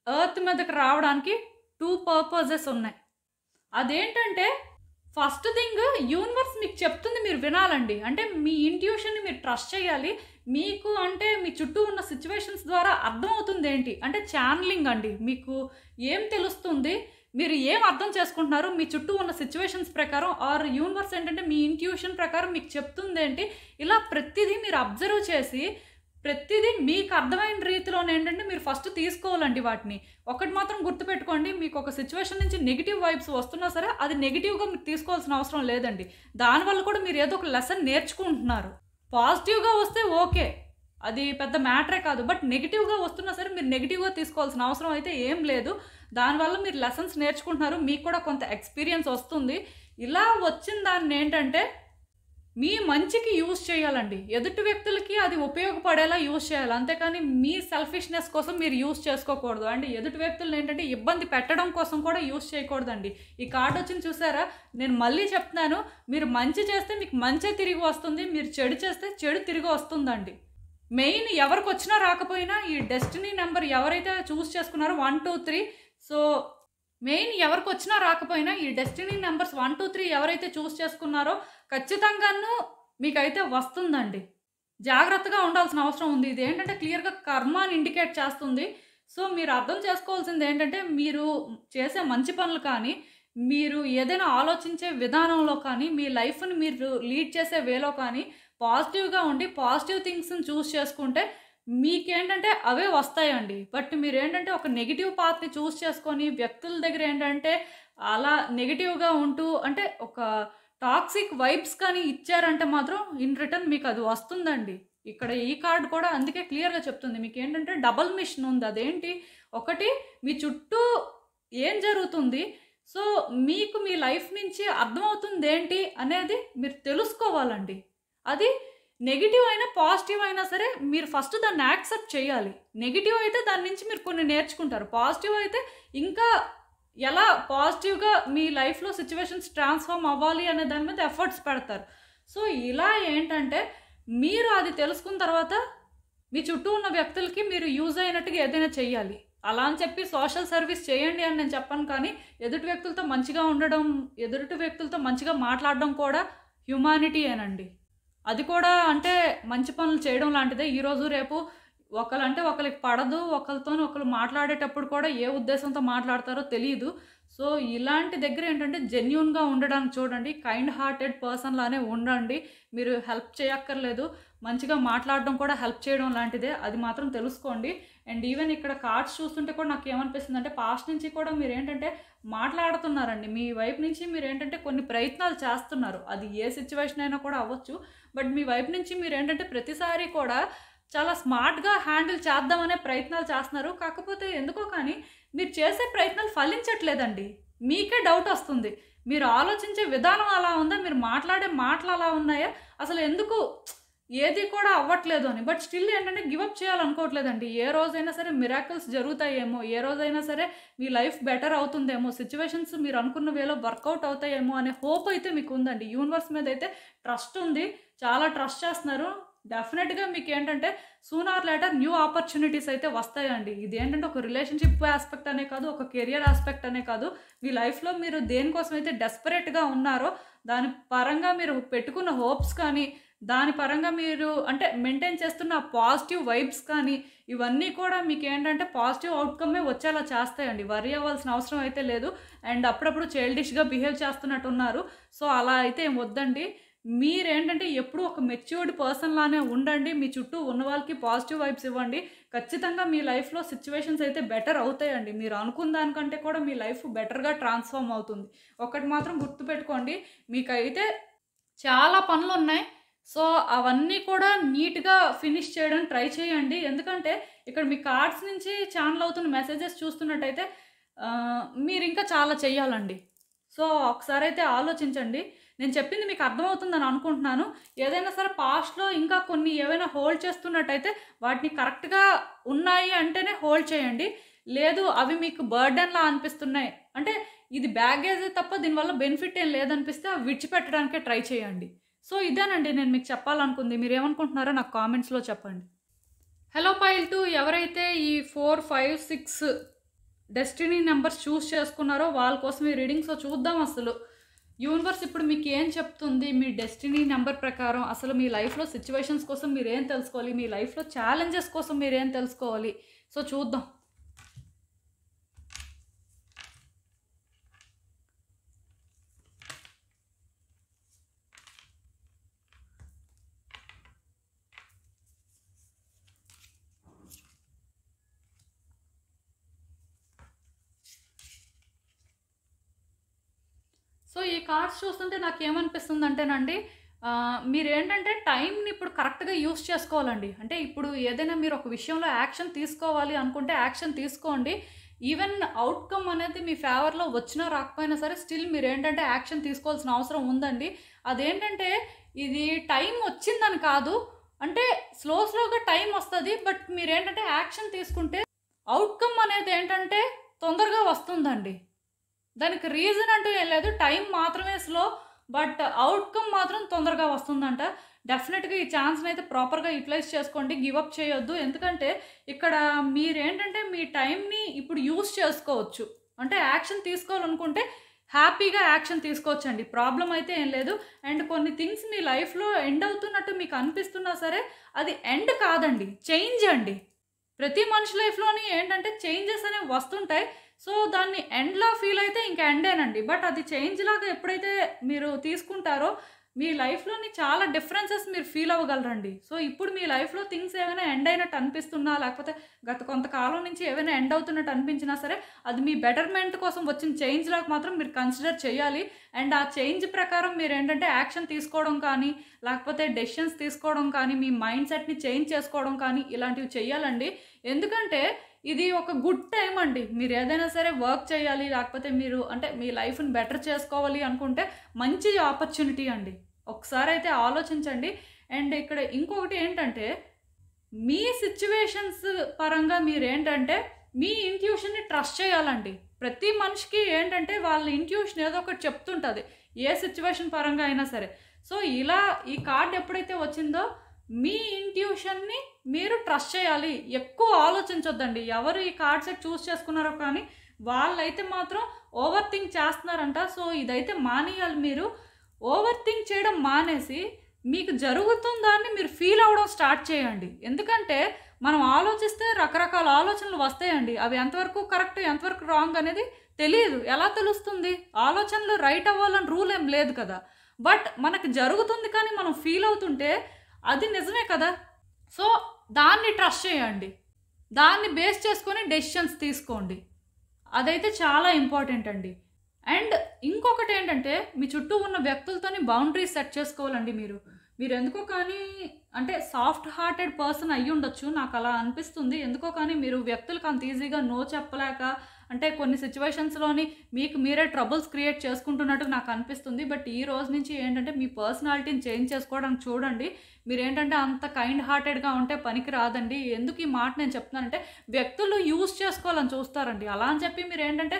ఎర్త్ మీదకి రావడానికి 2 పర్పసెస్ ఉన్నాయి. అదేంటంటే ఫస్ట్ థింగ్ యూనివర్స్ మీకు చెప్తుంది మీరు వినాలండి. అంటే మీ ఇంట్యూషన్ని మీరు ట్రస్ట్ చేయాలి. మీకు అంటే మీ చుట్టూ ఉన్న సిచ్యువేషన్స్ ద్వారా అర్థమవుతుంది ఏంటి అంటే ఛానలింగ్ అండి. మీకు ఏం తెలుస్తుంది, మీరు ఏం అర్థం చేసుకుంటున్నారు, మీ చుట్టూ ఉన్న సిచ్యువేషన్స్ ప్రకారం ఆర్ యూనివర్స్ ఏంటంటే మీ ఇంట్యూషన్ ప్రకారం మీకు చెప్తుంది ఏంటి, ఇలా ప్రతిదీ మీరు అబ్జర్వ్ చేసి ప్రతిదీ మీకు అర్థమైన రీతిలోనే ఏంటంటే మీరు ఫస్ట్ తీసుకోవాలండి వాటిని. ఒకటి మాత్రం గుర్తుపెట్టుకోండి, మీకు ఒక సిచ్యువేషన్ నుంచి నెగిటివ్ వైబ్స్ వస్తున్నా సరే అది నెగిటివ్గా మీరు తీసుకోవాల్సిన అవసరం లేదండి. దానివల్ల కూడా మీరు ఏదో ఒక లెసన్ నేర్చుకుంటున్నారు. పాజిటివ్‌గా వస్తే ఓకే. అది పెద్ద మ్యాటరే కాదు. బట్ నెగెటివ్‌గా వస్తున్నా సరే మీరు నెగెటివ్‌గా తీసుకోవాల్సిన అవసరం అయితే ఏం లేదు. దానివల్ల మీరు లెసన్స్ నేర్చుకుంటున్నారు. మీకు కూడా కొంత ఎక్స్‌పీరియన్స్ వస్తుంది. ఇలా వచ్చిన దాన్నేంటంటే మీ మంచికి యూజ్ చేయాలండి. ఎదుటి వ్యక్తులకి అది ఉపయోగపడేలా యూజ్ చేయాలి. అంతేకాని మీ సెల్ఫిష్‌నెస్ కోసం మీరు యూజ్ చేసుకోకూడదు. అండ్ ఎదుటి వ్యక్తుల్ని ఏంటంటే ఇబ్బంది పెట్టడం కోసం కూడా యూజ్ చేయకూడదండి. ఈ కార్డ్ వచ్చింది చూసారా? నేను మళ్ళీ చెప్తున్నాను. మీరు మంచి చేస్తే మీకు మంచే తిరిగి వస్తుంది. మీరు చెడు చేస్తే చెడు తిరిగి వస్తుందండి. మెయిన్ ఎవరికొచ్చినా రాకపోయినా ఈ డెస్టినీ నెంబర్ ఎవరైతే చూజ్ చేసుకున్నారో 1, 2, 3 సో మెయిన్ ఎవరికొచ్చినా రాకపోయినా ఈ డెస్టినీ నెంబర్స్ 1, 2, 3 ఎవరైతే చూజ్ చేసుకున్నారో ఖచ్చితంగాను మీకైతే వస్తుందండి. జాగ్రత్తగా ఉండాల్సిన అవసరం ఉంది. ఇదేంటంటే క్లియర్‌గా కర్మని ఇండికేట్ చేస్తుంది. సో మీరు అర్థం చేసుకోవాల్సింది ఏంటంటే మీరు చేసే మంచి పనులు కానీ, మీరు ఏదైనా ఆలోచించే విధానంలో కానీ, మీ లైఫ్‌ని మీరు లీడ్ చేసే వేలో కానీ పాజిటివ్‌గా ఉండి పాజిటివ్ థింగ్స్‌ని చూజ్ చేసుకుంటే మీకేంటంటే అవే వస్తాయండి. బట్ మీరేంటంటే ఒక నెగెటివ్ పాత్‌ని చూజ్ చేసుకొని వ్యక్తుల దగ్గర ఏంటంటే అలా నెగెటివ్‌గా ఉంటూ అంటే ఒక టాక్సిక్ వైబ్స్ కానీ ఇచ్చారంటే మాత్రం ఇన్ రిటర్న్ మీకు అది వస్తుందండి. ఇక్కడ ఈ కార్డ్ కూడా అందుకే క్లియర్‌గా చెప్తుంది. మీకేంటంటే డబుల్ మిషన్ ఉంది. అదేంటి? ఒకటి మీ చుట్టూ ఏం జరుగుతుంది? సో మీకు మీ లైఫ్ నుంచి అర్థమవుతుందేంటి అనేది మీరు తెలుసుకోవాలండి. అది నెగెటివ్ అయినా పాజిటివ్ అయినా సరే మీరు ఫస్ట్ దాన్ని యాక్సెప్ట్ చేయాలి. నెగెటివ్ అయితే దాని నుంచి మీరు కొన్ని నేర్చుకుంటారు. పాజిటివ్ అయితే ఇంకా ఎలా పాజిటివ్‌గా మీ లైఫ్‌లో సిట్యుయేషన్స్ ట్రాన్స్‌ఫార్మ్ అవ్వాలి అనే దాని మీద ఎఫర్ట్స్ పెడతారు. సో ఇలా ఏంటంటే మీరు అది తెలుసుకున్న తర్వాత మీ చుట్టూ ఉన్న వ్యక్తులకి మీరు యూజ్ అయినట్టుగా ఏదైనా చెయ్యాలి. అలా అని చెప్పి సోషల్ సర్వీస్ చేయండి అని నేను చెప్పను కానీ ఎదుటి వ్యక్తులతో మంచిగా ఉండడం, ఎదుటి వ్యక్తులతో మంచిగా మాట్లాడడం కూడా హ్యుమానిటీయేనండి. అది కూడా అంటే మంచి పనులు చేయడం లాంటిదే. ఈరోజు రేపు ఒకళ్ళంటే ఒకళ్ళకి పడదు. ఒకళ్ళతోని ఒకళ్ళు మాట్లాడేటప్పుడు కూడా ఏ ఉద్దేశంతో మాట్లాడతారో తెలీదు. సో ఇలాంటి దగ్గర ఏంటంటే జెన్యూన్‌గా ఉండడానికి చూడండి. కైండ్ హార్టెడ్ పర్సన్ లానే ఉండండి. మీరు హెల్ప్ చేయక్కర్లేదు. మంచిగా మాట్లాడడం కూడా హెల్ప్ చేయడం లాంటిదే. అది మాత్రం తెలుసుకోండి. అండ్ ఈవెన్ ఇక్కడ కార్డ్స్ చూస్తుంటే కూడా నాకేమనిపిస్తుందంటే పాస్ట్ నుంచి కూడా మీరేంటంటే మాట్లాడుతున్నారండి. మీ వైపు నుంచి మీరేంటంటే కొన్ని ప్రయత్నాలు చేస్తున్నారు. అది ఏ సిట్యుయేషన్ అయినా కూడా అవ్వచ్చు. బట్ మీ వైపు నుంచి మీరేంటంటే ప్రతిసారి కూడా చాలా స్మార్ట్‌గా హ్యాండిల్ చేద్దామనే ప్రయత్నాలు చేస్తున్నారు. కాకపోతే ఎందుకో కానీ మీరు చేసే ప్రయత్నాలు ఫలించట్లేదండి. మీకే డౌట్ వస్తుంది. మీరు ఆలోచించే విధానం అలా ఉందా? మీరు మాట్లాడే మాటలు అలా ఉన్నాయా? అసలు ఎందుకు ఏది కూడా అవ్వట్లేదు అని. బట్ స్టిల్ ఏంటంటే గివ్ అప్ చేయాలనుకోవట్లేదండి. ఏ రోజైనా సరే మిరాకిల్స్ జరుగుతాయేమో, ఏ రోజైనా సరే మీ లైఫ్ బెటర్ అవుతుందేమో, సిట్యుయేషన్స్ మీరు అనుకున్న వేలో వర్కౌట్ అవుతాయేమో అనే హోప్ అయితే మీకు ఉందండి. యూనివర్స్ మీద అయితే ట్రస్ట్ ఉంది. చాలా ట్రస్ట్ చేస్తున్నారు. డెఫినెట్‌గా మీకేంటంటే soon or later new opportunities అయితే వస్తాయండి. ఇదేంటంటే ఒక రిలేషన్‌షిప్ ఆస్పెక్ట్ అనే కాదు, ఒక కెరియర్ ఆస్పెక్ట్ అనే కాదు. మీ లైఫ్‌లో మీరు దేనికోసం అయితే డెస్పరేట్‌గా ఉన్నారో దాని పరంగా మీరు పెట్టుకున్న హోప్స్ కానీ, దాని పరంగా మీరు అంటే మెయింటైన్ చేస్తున్న పాజిటివ్ వైబ్స్ కానీ, ఇవన్నీ కూడా మీకేంటంటే పాజిటివ్ అవుట్‌కమే వచ్చేలా చేస్తాయండి. వర్రీ అవ్వాల్సిన అవసరం అయితే లేదు. అండ్ అప్పుడప్పుడు చైల్డిష్‌గా బిహేవ్ చేస్తున్నట్టున్నారు. సో అలా అయితే ఏం వద్దండి. మీరేంటంటే ఎప్పుడూ ఒక మెచ్యూర్డ్ పర్సన్ లానే ఉండండి. మీ చుట్టూ ఉన్న వాళ్ళకి పాజిటివ్ వైబ్స్ ఇవ్వండి. ఖచ్చితంగా మీ లైఫ్‌లో సిట్యుయేషన్స్ అయితే బెటర్ అవుతాయండి. మీరు అనుకున్న దానికంటే కూడా మీ లైఫ్ బెటర్‌గా ట్రాన్స్‌ఫార్మ్ అవుతుంది. ఒకటి మాత్రం గుర్తుపెట్టుకోండి. మీకైతే చాలా పనులున్నాయి. సో అవన్నీ కూడా నీట్‌గా ఫినిష్ చేయడానికి ట్రై చేయండి. ఎందుకంటే ఇక్కడ మీ కార్డ్స్ నుంచి ఛానెల్ అవుతున్న మెసేజెస్ చూస్తున్నట్టయితే మీరింకా చాలా చెయ్యాలండి. సో ఒకసారైతే ఆలోచించండి. నేను చెప్పింది మీకు అర్థమవుతుందని అనుకుంటున్నాను. ఏదైనా సరే పాస్ట్‌లో ఇంకా కొన్ని ఏవైనా హోల్డ్ చేస్తున్నట్టయితే వాటిని కరెక్ట్‌గా ఉన్నాయి అంటేనే హోల్డ్ చేయండి. లేదు అవి మీకు బర్డెన్‌లా అనిపిస్తున్నాయి అంటే ఇది బ్యాగేజే తప్ప దీనివల్ల బెనిఫిట్ ఏం లేదనిపిస్తే అవి విడిచిపెట్టడానికే ట్రై చేయండి. సో ఇదేనండి నేను మీకు చెప్పాలనుకుంది. మీరేమనుకుంటున్నారో నాకు కామెంట్స్‌లో చెప్పండి. హలో పైల్ 2 ఎవరైతే ఈ 4, 5, 6 డెస్టినీ నెంబర్స్ చూస్ చేసుకున్నారో వాళ్ళ కోసం ఈ రీడింగ్. సో చూద్దాం అసలు యూనివర్స్ ఇప్పుడు మీకు ఏం చెప్తుంది? మీ డెస్టినీ నెంబర్ ప్రకారం అసలు మీ లైఫ్‌లో సిట్యుయేషన్స్ కోసం మీరేం తెలుసుకోవాలి? మీ లైఫ్‌లో ఛాలెంజెస్ కోసం మీరేం తెలుసుకోవాలి? సో చూద్దాం. సో ఈ కార్డ్స్ చూస్తుంటే నాకేమనిపిస్తుందంటేనండి మీరేంటంటే టైంని ఇప్పుడు కరెక్ట్‌గా యూజ్ చేసుకోవాలండి. అంటే ఇప్పుడు ఏదైనా మీరు ఒక విషయంలో యాక్షన్ తీసుకోవాలి అనుకుంటే యాక్షన్ తీసుకోండి. ఈవెన్ ఔట్‌కమ్ అనేది మీ ఫేవర్‌లో వచ్చినా రాకపోయినా సరే స్టిల్ మీరేంటంటే యాక్షన్ తీసుకోవాల్సిన అవసరం ఉందండి. అదేంటంటే ఇది టైం వచ్చిందని కాదు. అంటే స్లోగా టైం వస్తది. బట్ మీరేంటంటే యాక్షన్ తీసుకుంటే ఔట్‌కమ్ అనేదేంటంటే తొందరగా వస్తుందండి. దానికి రీజన్ అంటూ ఏం లేదు. టైం మాత్రమే స్లో. బట్ ఔట్‌కమ్ మాత్రం తొందరగా వస్తుందంట. డెఫినిట్‌గా ఈ ఛాన్స్‌నైతే ప్రాపర్‌గా యుటిలైజ్ చేసుకోండి. గివ్ అప్ చేయొద్దు. ఎందుకంటే ఇక్కడ మీరేంటంటే మీ టైంని ఇప్పుడు యూజ్ చేసుకోవచ్చు. అంటే యాక్షన్ తీసుకోవాలనుకుంటే హ్యాపీగా యాక్షన్ తీసుకోవచ్చండి. ప్రాబ్లమ్ అయితే ఏం లేదు. అండ్ కొన్ని థింగ్స్ మీ లైఫ్‌లో ఎండ్ అవుతున్నట్టు మీకు అనిపిస్తున్నా సరే అది ఎండ్ కాదండి. చేంజ్ అండి. ప్రతి మనిషి లైఫ్‌లోని ఏంటంటే చేంజెస్ అనేవి వస్తుంటాయి. సో, దాన్ని ఎండ్‌లా ఫీల్ అయితే ఇంక ఎండేనండి. బట్ అది చేంజ్ లాగా ఎప్పుడైతే మీరు తీసుకుంటారో, మీ లైఫ్‌లోని చాలా డిఫరెన్సెస్ మీరు ఫీల్ అవ్వగలరండి. సో, ఇప్పుడు మీ లైఫ్‌లో థింగ్స్ ఏమైనా ఎండ్ అయినట్టు అనిపిస్తున్నా, లేకపోతే గత కొంతకాలం నుంచి ఏవైనా ఎండ్ అవుతున్నట్టు అనిపించినా సరే, అది మీ బెటర్‌మెంట్ కోసం వచ్చిన చేంజ్ లాగా మాత్రం మీరు కన్సిడర్ చేయాలి. అండ్ ఆ చేంజ్ ప్రకారం మీరేంటంటే యాక్షన్ తీసుకోవడం కానీ, లేకపోతే డెసిషన్స్ తీసుకోవడం కానీ, మీ మైండ్ సెట్‌ని చేంజ్ చేసుకోవడం కానీ, ఇలాంటివి చెయ్యాలండి. ఎందుకంటే ఇది ఒక గుడ్ టైమ్ అండి. మీరేదైనా సరే వర్క్ చేయాలి, లేకపోతే మీరు అంటే మీ లైఫ్‌ని బెటర్ చేసుకోవాలి అనుకుంటే మంచి ఆపర్చునిటీ అండి. ఒకసారైతే ఆలోచించండి. అండ్ ఇక్కడ ఇంకొకటి ఏంటంటే, మీ సిట్యుయేషన్స్ పరంగా మీరేంటంటే, మీ ఇంట్యూషన్‌ని ట్రస్ట్ చేయాలండి. ప్రతి మనిషికి ఏంటంటే, వాళ్ళ ఇంట్యూషన్ ఏదో ఒకటి చెప్తుంటది. ఏ సిట్యుయేషన్ పరంగా అయినా సరే. సో, ఇలా ఈ కార్డ్ ఎప్పుడైతే వచ్చిందో, మీ ఇంట్యూషన్‌ని మీరు ట్రస్ట్ చేయాలి. ఎక్కువ ఆలోచించొద్దండి. ఎవరు ఈ కార్డ్ సెట్ చూస్ చేసుకున్నారో కానీ, వాళ్ళైతే మాత్రం ఓవర్ థింక్ చేస్తున్నారంట. సో, ఇదైతే మానేయాలి మీరు. ఓవర్ థింక్ చేయడం మానేసి, మీకు జరుగుతుందాన్ని మీరు ఫీల్ అవ్వడం స్టార్ట్ చేయండి. ఎందుకంటే, మనం ఆలోచిస్తే రకరకాల ఆలోచనలు వస్తాయండి. అవి ఎంతవరకు కరెక్ట్, ఎంతవరకు రాంగ్ అనేది తెలీదు. ఎలా తెలుస్తుంది? ఆలోచనలు రైట్ అవ్వాలని రూల్ ఏం లేదు కదా! బట్ మనకు జరుగుతుంది కానీ మనం ఫీల్ అవుతుంటే అది నిజమే కదా! సో, దాన్ని ట్రస్ట్ చేయండి. దాన్ని బేస్ చేసుకొని డెసిషన్స్ తీసుకోండి. అదైతే చాలా ఇంపార్టెంట్ అండి. అండ్ ఇంకొకటేంటంటే, మీ చుట్టూ ఉన్న వ్యక్తులతోని బౌండరీస్ సెట్ చేసుకోవాలండి మీరు. మీరెందుకో కానీ అంటే సాఫ్ట్ హార్టెడ్ పర్సన్ అయ్యుండొచ్చు. నాకలా అనిపిస్తుంది. ఎందుకో కానీ మీరు వ్యక్తులకు అంత ఈజీగా నో చెప్పలేక అంటే కొన్ని సిట్యుయేషన్స్‌లోని మీకు మీరే ట్రబుల్స్ క్రియేట్ చేసుకుంటున్నట్టు నాకు అనిపిస్తుంది. బట్ ఈ రోజు నుంచి ఏంటంటే మీ పర్సనాలిటీని చేంజ్ చేసుకోవడానికి చూడండి. మీరేంటంటే అంత కైండ్ హార్టెడ్‌గా ఉంటే పనికి రాదండి. ఎందుకు ఈ మాట నేను చెప్తున్నానంటే వ్యక్తులు యూజ్ చేసుకోవాలని చూస్తారండి. అలా అని చెప్పి మీరేంటంటే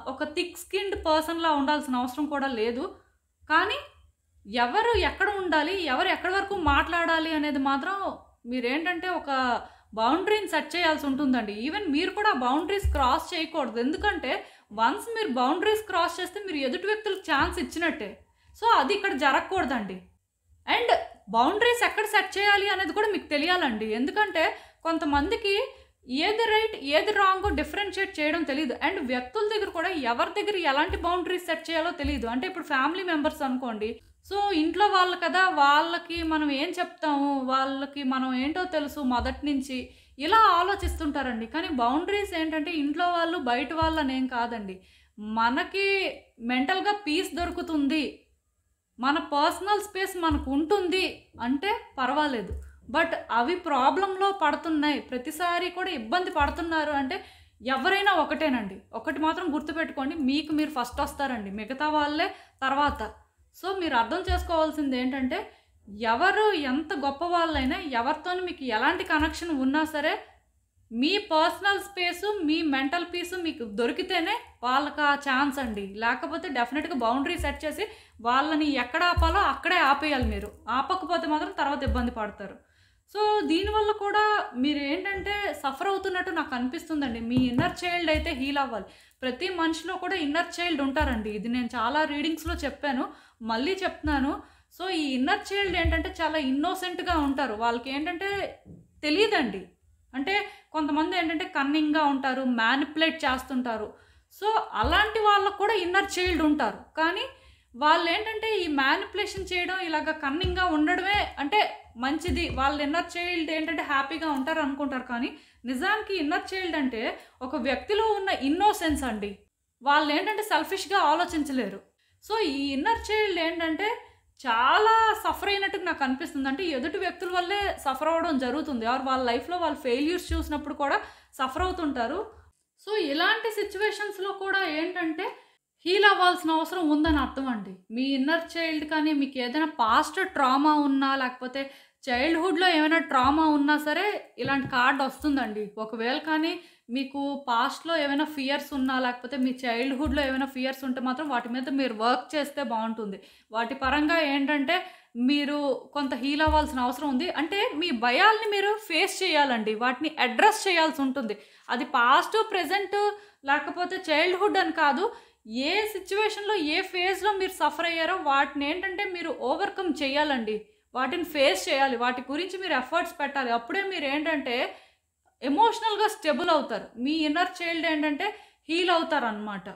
ఒక థిక్ స్కిన్డ్ పర్సన్‌లా ఉండాల్సిన అవసరం కూడా లేదు. కానీ ఎవరు ఎక్కడ ఉండాలి, ఎవరు ఎక్కడి వరకు మాట్లాడాలి అనేది మాత్రం మీరేంటంటే ఒక బౌండరీని సెట్ చేయాల్సి ఉంటుందండి. ఈవెన్ మీరు కూడా బౌండరీస్ క్రాస్ చేయకూడదు. ఎందుకంటే వన్స్ మీరు బౌండరీస్ క్రాస్ చేస్తే మీరు ఎదుటి వ్యక్తులకు ఛాన్స్ ఇచ్చినట్టే. సో, అది ఇక్కడ జరగకూడదండి. అండ్ బౌండరీస్ ఎక్కడ సెట్ చేయాలి అనేది కూడా మీకు తెలియాలండి. ఎందుకంటే కొంతమందికి ఏది రైట్, ఏది రాంగో డిఫరెన్షియేట్ చేయడం తెలీదు. అండ్ వ్యక్తుల దగ్గర కూడా ఎవరి దగ్గర ఎలాంటి బౌండరీస్ సెట్ చేయాలో తెలీదు. అంటే ఇప్పుడు ఫ్యామిలీ మెంబర్స్ అనుకోండి. సో, ఇంట్లో వాళ్ళు కదా! వాళ్ళకి మనం ఏం చెప్తాము, వాళ్ళకి మనం ఏంటో తెలుసు మొదటి నుంచి. ఇలా ఆలోచిస్తుంటారండి. కానీ బౌండరీస్ ఏంటంటే ఇంట్లో వాళ్ళు, బయట వాళ్ళనేం కాదండి. మనకి మెంటల్‌గా పీస్ దొరుకుతుంది. మన పర్సనల్ స్పేస్ మనకుంటుంది అంటే పర్వాలేదు. బట్ అవి ప్రాబ్లమ్‌లో పడుతున్నాయి. ప్రతిసారి కూడా ఇబ్బంది పడుతున్నారు అంటే ఎవరైనా ఒకటేనండి. ఒకటి మాత్రం గుర్తుపెట్టుకోండి. మీకు మీరు ఫస్ట్ వస్తారండి. మిగతా వాళ్ళే తర్వాత. సో, మీరు అర్థం చేసుకోవాల్సింది ఏంటంటే ఎవరు ఎంత గొప్పవాళ్ళైనా ఎవరితోని మీకు ఎలాంటి కనెక్షన్ ఉన్నా సరే మీ పర్సనల్ స్పేసు, మీ మెంటల్ పీసు మీకు దొరికితేనే వాళ్ళకి ఆ ఛాన్స్ అండి. లేకపోతే డెఫినెట్‌గా బౌండరీ సెట్ చేసి వాళ్ళని ఎక్కడ ఆపాలో అక్కడే ఆపేయాలి మీరు. ఆపకపోతే మాత్రం తర్వాత ఇబ్బంది పడతారు. సో, దీనివల్ల కూడా మీరేంటంటే సఫర్ అవుతున్నట్టు నాకు అనిపిస్తుందండి. మీ ఇన్నర్ చైల్డ్ అయితే హీల్ అవ్వాలి. ప్రతి మనిషిలో కూడా ఇన్నర్ చైల్డ్ ఉంటారండి. ఇది నేను చాలా రీడింగ్స్‌లో చెప్పాను. మళ్ళీ చెప్తున్నాను. సో, ఈ ఇన్నర్ చైల్డ్ ఏంటంటే చాలా ఇన్నోసెంట్‌గా ఉంటారు. వాళ్ళకేంటంటే తెలీదండి. అంటే కొంతమంది ఏంటంటే కన్నింగ్‌గా ఉంటారు. మ్యానిపులేట్ చేస్తుంటారు. సో, అలాంటి వాళ్ళకి కూడా ఇన్నర్ చైల్డ్ ఉంటారు. కానీ వాళ్ళేంటంటే ఈ మ్యానిపులేషన్ చేయడం ఇలాగ కన్నింగ్‌గా ఉండడమే అంటే మంచిది. వాళ్ళ ఇన్నర్ చైల్డ్ ఏంటంటే హ్యాపీగా ఉంటారు అనుకుంటారు. కానీ నిజానికి ఇన్నర్ చైల్డ్ అంటే ఒక వ్యక్తిలో ఉన్న ఇన్నోసెన్స్ అండి. వాళ్ళేంటంటే సెల్ఫిష్‌గా ఆలోచించలేరు. సో, ఈ ఇన్నర్ చైల్డ్ ఏంటంటే చాలా సఫర్ అయినట్టు నాకు అనిపిస్తుంది. అంటే ఎదుటి వ్యక్తుల వల్లే సఫర్ అవ్వడం జరుగుతుంది. ఆర్ వాళ్ళ లైఫ్‌లో వాళ్ళు ఫెయిల్యూర్స్ చూసినప్పుడు కూడా సఫర్ అవుతుంటారు. సో, ఇలాంటి సిట్యుయేషన్స్‌లో కూడా ఏంటంటే హీల్ అవ్వాల్సిన అవసరం ఉందని అర్థం అండి. మీ ఇన్నర్ చైల్డ్ కానీ, మీకేదైనా పాస్ట్ ట్రామా ఉన్నా, లేకపోతే చైల్డ్‌హుడ్‌లో ఏమైనా ట్రామా ఉన్నా సరే ఇలాంటి కార్డ్ వస్తుందండి. ఒకవేళ కానీ మీకు పాస్ట్‌లో ఏమైనా ఫియర్స్ ఉన్నా, లేకపోతే మీ చైల్డ్‌హుడ్‌లో ఏమైనా ఫియర్స్ ఉంటే మాత్రం వాటి మీద మీరు వర్క్ చేస్తే బావుంటుంది. వాటి పరంగా ఏంటంటే మీరు కొంత హీల్ అవ్వాల్సిన అవసరం ఉంది. అంటే మీ భయాల్ని మీరు ఫేస్ చేయాలండి. వాటిని అడ్రెస్ చేయాల్సి ఉంటుంది. అది పాస్ట్, ప్రెజెంట్ లేకపోతే చైల్డ్‌హుడ్ అని కాదు. ఏ సిట్యుయేషన్‌లో, ఏ ఫేజ్‌లో మీరు సఫర్ అయ్యారో వాటినేంటంటే మీరు ఓవర్‌కమ్ చేయాలండి. వాటిని ఫేస్ చేయాలి. వాటి గురించి మీరు ఎఫర్ట్స్ పెట్టాలి. అప్పుడే మీరేంటంటే ఎమోషనల్‌గా స్టెబుల్ అవుతారు. మీ ఇన్నర్ చైల్డ్ ఏంటంటే హీల్ అవుతారనమాట.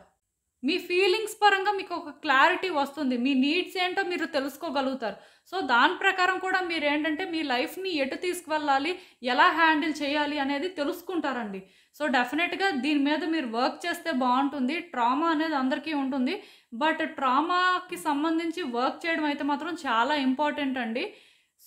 మీ ఫీలింగ్స్ పరంగా మీకు ఒక క్లారిటీ వస్తుంది. మీ నీడ్స్ ఏంటో మీరు తెలుసుకోగలుగుతారు. సో, దాని ప్రకారం కూడా మీరేంటంటే మీ లైఫ్‌ని ఎటు తీసుకువెళ్ళాలి, ఎలా హ్యాండిల్ చేయాలి అనేది తెలుసుకుంటారండి. సో, డెఫినెట్‌గా దీని మీద మీరు వర్క్ చేస్తే బావుంటుంది. ట్రామా అనేది అందరికీ ఉంటుంది. బట్ ట్రామాకి సంబంధించి వర్క్ చేయడం అయితే మాత్రం చాలా ఇంపార్టెంట్ అండి.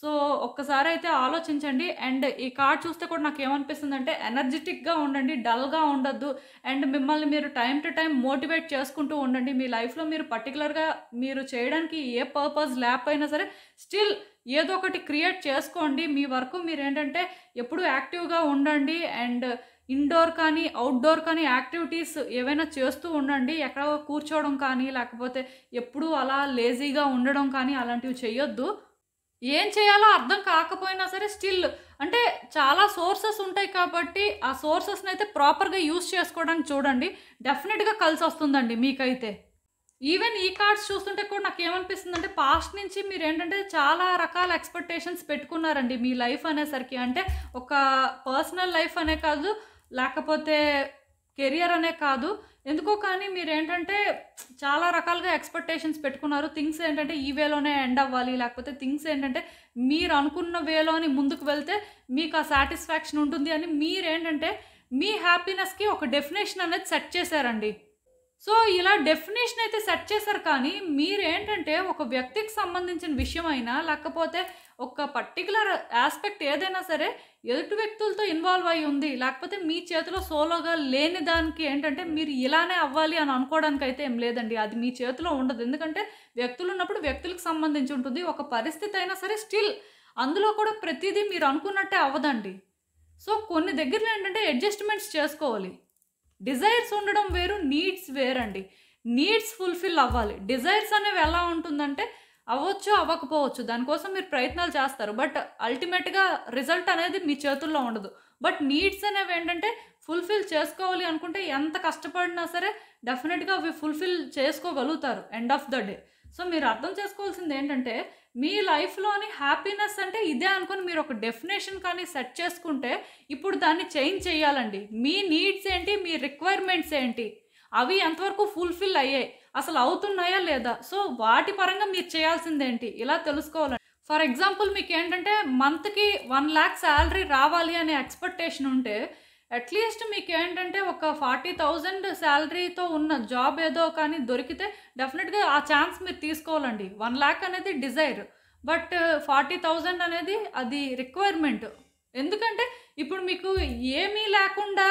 సో, ఒక్కసారైతే ఆలోచించండి. అండ్ ఈ కార్డ్ చూస్తే కూడా నాకేమనిపిస్తుందంటే ఎనర్జిటిక్‌గా ఉండండి. డల్‌గా ఉండొద్దు. అండ్ మిమ్మల్ని మీరు టైమ్ టు టైమ్ మోటివేట్ చేసుకుంటూ ఉండండి. మీ లైఫ్‌లో మీరు పర్టిక్యులర్‌గా మీరు చేయడానికి ఏ పర్పస్ లేకపోయినా సరే స్టిల్ ఏదో ఒకటి క్రియేట్ చేసుకోండి. మీ వరకు మీరేంటంటే ఎప్పుడూ యాక్టివ్‌గా ఉండండి. అండ్ ఇండోర్ కానీ, అవుట్‌డోర్ కానీ యాక్టివిటీస్ ఏవైనా చేస్తూ ఉండండి. ఎక్కడో కూర్చోవడం కానీ, లేకపోతే ఎప్పుడూ అలా లేజీగా ఉండడం కానీ అలాంటివి చెయ్యొద్దు. ఏం చేయాలో అర్థం కాకపోయినా సరే స్టిల్ అంటే చాలా సోర్సెస్ ఉంటాయి కాబట్టి ఆ సోర్సెస్‌నైతే ప్రాపర్‌గా యూజ్ చేసుకోవడానికి చూడండి. డెఫినిట్‌గా కలిసొస్తుందండి మీకైతే. ఈవెన్ ఈ కార్డ్స్ చూస్తుంటే కూడా నాకేమనిపిస్తుందంటే పాస్ట్ నుంచి మీరేంటంటే చాలా రకాల ఎక్స్‌పెక్టేషన్స్ పెట్టుకున్నారండి మీ లైఫ్ అనేసరికి. అంటే ఒక పర్సనల్ లైఫ్ అనే కాదు, లేకపోతే కెరియర్ అనే కాదు. ఎందుకో కానీ మీరేంటంటే చాలా రకాలుగా ఎక్స్‌పెక్టేషన్స్ పెట్టుకున్నారు. థింగ్స్ ఏంటంటే ఈ వేలోనే ఎండ్ అవ్వాలి. లేకపోతే థింగ్స్ ఏంటంటే మీరు అనుకున్న వేలోని ముందుకు వెళ్తే మీకు ఆ సాటిస్ఫాక్షన్ ఉంటుంది అని మీరేంటంటే మీ హ్యాపీనెస్‌కి ఒక డెఫినిషన్ అనేది సెట్ చేశారండి. సో, ఇలా డెఫినిషన్ అయితే సెట్ చేశారు కానీ మీరేంటంటే ఒక వ్యక్తికి సంబంధించిన విషయమైనా, లేకపోతే ఒక పర్టిక్యులర్ యాస్పెక్ట్ ఏదైనా సరే ఎదుటి వ్యక్తులతో ఇన్వాల్వ్ అయ్యి ఉంది. లేకపోతే మీ చేతిలో సోలోగా లేని దానికి ఏంటంటే మీరు ఇలానే అవ్వాలి అని అనుకోవడానికైతే ఏం లేదండి. అది మీ చేతిలో ఉండదు. ఎందుకంటే వ్యక్తులున్నప్పుడు వ్యక్తులకు సంబంధించి ఉంటుంది. ఒక పరిస్థితి అయినా సరే స్టిల్ అందులో కూడా ప్రతీదీ మీరు అనుకున్నట్టే అవ్వదండి. సో, కొన్ని దగ్గరలో ఏంటంటే అడ్జస్ట్‌మెంట్స్ చేసుకోవాలి. డిజైర్స్ ఉండడం వేరు, నీడ్స్ వేరండి. నీడ్స్ ఫుల్‌ఫిల్ అవ్వాలి. డిజైర్స్ అనేవి ఎలా ఉంటుందంటే అవ్వచ్చు, అవ్వకపోవచ్చు. దానికోసం మీరు ప్రయత్నాలు చేస్తారు. బట్ అల్టిమేట్‌గా రిజల్ట్ అనేది మీ చేతుల్లో ఉండదు. బట్ నీడ్స్ అనేవేంటంటే ఫుల్‌ఫిల్ చేసుకోవాలి అనుకుంటే ఎంత కష్టపడినా సరే డెఫినిట్‌గా అవి ఫుల్‌ఫిల్ చేసుకోగలుగుతారు end of the day. So, మీరు అర్థం చేసుకోవాల్సింది ఏంటంటే మీ లైఫ్‌లోని హ్యాపీనెస్ అంటే ఇదే అనుకోని మీరు ఒక డెఫినేషన్ కానీ సెట్ చేసుకుంటే ఇప్పుడు దాన్ని చేంజ్ చేయాలండి. మీ నీడ్స్ ఏంటి? మీ రిక్వైర్మెంట్స్ ఏంటి? అవి ఎంతవరకు ఫుల్‌ఫిల్ అయ్యాయి? అసలు అవుతున్నాయా లేదా? సో, వాటి పరంగా మీరు చేయాల్సిందేంటి? ఇలా తెలుసుకోవాలండి. ఫర్ ఎగ్జాంపుల్ మీకేంటంటే మంత్‌కి 1,00,000 శాలరీ రావాలి అనే ఎక్స్‌పెక్టేషన్ ఉంటే అట్‌లీస్ట్ మీకేంటంటే ఒక 40,000 శాలరీతో ఉన్న జాబ్ ఏదో కానీ దొరికితే డెఫినిట్‌గా ఆ ఛాన్స్ మీరు తీసుకోవాలండి. 1,00,000 అనేది డిజైర్. బట్ 40,000 అనేది అది రిక్వైర్మెంట్. ఎందుకంటే ఇప్పుడు మీకు ఏమీ లేకుండా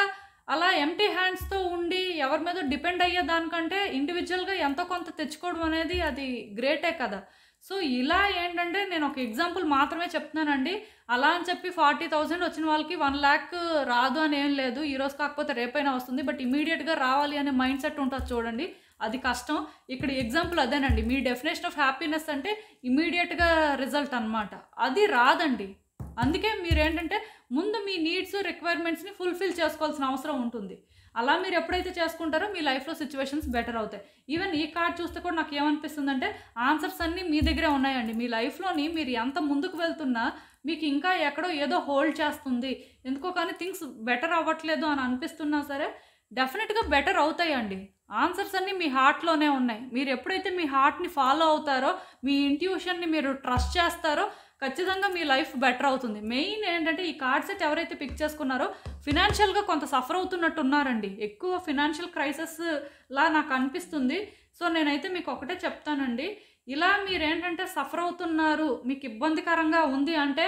అలా ఎంప్టీ హ్యాండ్స్‌తో ఉండి ఎవరి మీదో డిపెండ్ అయ్యే దానికంటే ఇండివిడ్యువల్‌గా ఎంతో కొంత తెచ్చుకోవడం అనేది అది గ్రేటే కదా! సో, ఇలా ఏంటంటే నేను ఒక ఎగ్జాంపుల్ మాత్రమే చెప్తున్నానండి. అలా అని చెప్పి 40,000 వచ్చిన వాళ్ళకి 1,00,000 రాదు అని ఏం లేదు. ఈరోజు కాకపోతే రేపైనా వస్తుంది. బట్ ఇమ్మీడియేట్‌గా రావాలి అనే మైండ్ సెట్ ఉంటది చూడండి. అది కష్టం. ఇక్కడ ఎగ్జాంపుల్ అదేనండి. మీ డెఫినేషన్ ఆఫ్ హ్యాపీనెస్ అంటే ఇమ్మీడియేట్‌గా రిజల్ట్ అనమాట. అది రాదండి. అందుకే మీరేంటంటే ముందు మీ నీడ్స్, రిక్వైర్మెంట్స్‌ని ఫుల్‌ఫిల్ చేసుకోవాల్సిన అవసరం ఉంటుంది. అలా మీరు ఎప్పుడైతే చేసుకుంటారో మీ లైఫ్‌లో సిట్యుయేషన్స్ బెటర్ అవుతాయి. ఈవెన్ ఈ కార్డ్ చూస్తే కూడా నాకేమనిపిస్తుందంటే ఆన్సర్స్ అన్నీ మీ దగ్గరే ఉన్నాయండి. మీ లైఫ్‌లోని మీరు ఎంత ముందుకు వెళ్తున్నా మీకు ఇంకా ఎక్కడో ఏదో హోల్డ్ చేస్తుంది. ఎందుకో కానీ థింగ్స్ బెటర్ అవ్వట్లేదు అని అనిపిస్తున్నా సరే డెఫినెట్‌గా బెటర్ అవుతాయండి. ఆన్సర్స్ అన్నీ మీ హార్ట్‌లోనే ఉన్నాయి. మీరు ఎప్పుడైతే మీ హార్ట్‌ని ఫాలో అవుతారో, మీ ఇంట్యూషన్‌ని మీరు ట్రస్ట్ చేస్తారో ఖచ్చితంగా మీ లైఫ్ బెటర్ అవుతుంది. మెయిన్ ఏంటంటే ఈ కార్డ్ సెట్ ఎవరైతే పిక్ చేసుకున్నారో ఫినాన్షియల్‌గా కొంత సఫర్ అవుతున్నట్టు ఉన్నారండి. ఎక్కువ ఫినాన్షియల్ క్రైసిస్‌లా నాకు అనిపిస్తుంది. సో, నేనైతే మీకు ఒకటే చెప్తానండి. ఇలా మీరేంటంటే సఫర్ అవుతున్నారు, మీకు ఇబ్బందికరంగా ఉంది అంటే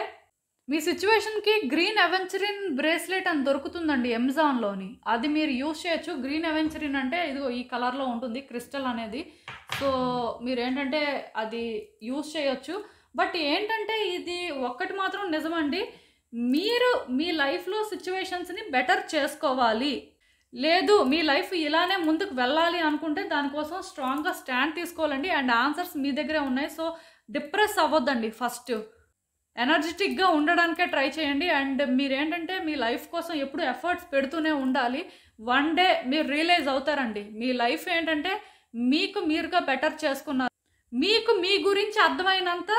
మీ సిచ్యువేషన్‌కి గ్రీన్ అవెంచరిన్ బ్రేస్లెట్ అని దొరుకుతుందండి అమెజాన్‌లోని. అది మీరు యూజ్ చేయొచ్చు. గ్రీన్ అవెంచరిన్ అంటే ఇదిగో ఈ కలర్‌లో ఉంటుంది క్రిస్టల్ అనేది. సో, మీరేంటంటే అది యూజ్ చేయొచ్చు. బట్ ఏంటంటే ఇది ఒక్కటి మాత్రం నిజమండి. మీరు మీ లైఫ్‌లో సిచ్యువేషన్స్‌ని బెటర్ చేసుకోవాలి. లేదు మీ లైఫ్ ఇలానే ముందుకు వెళ్ళాలి అనుకుంటే దానికోసం స్ట్రాంగ్‌గా స్టాండ్ తీసుకోవాలండి. అండ్ ఆన్సర్స్ మీ దగ్గరే ఉన్నాయి. సో, డిప్రెస్ అవ్వొద్దండి ఫస్ట్. ఎనర్జిటిక్‌గా ఉండడానికే ట్రై చేయండి. అండ్ మీరేంటంటే మీ లైఫ్ కోసం ఎప్పుడు ఎఫర్ట్స్ పెడుతూనే ఉండాలి. వన్ డే మీరు రియలైజ్ అవుతారండి. మీ లైఫ్ ఏంటంటే మీకు మీరుగా బెటర్ చేసుకున్నారు. మీకు మీ గురించి అర్థమైనంత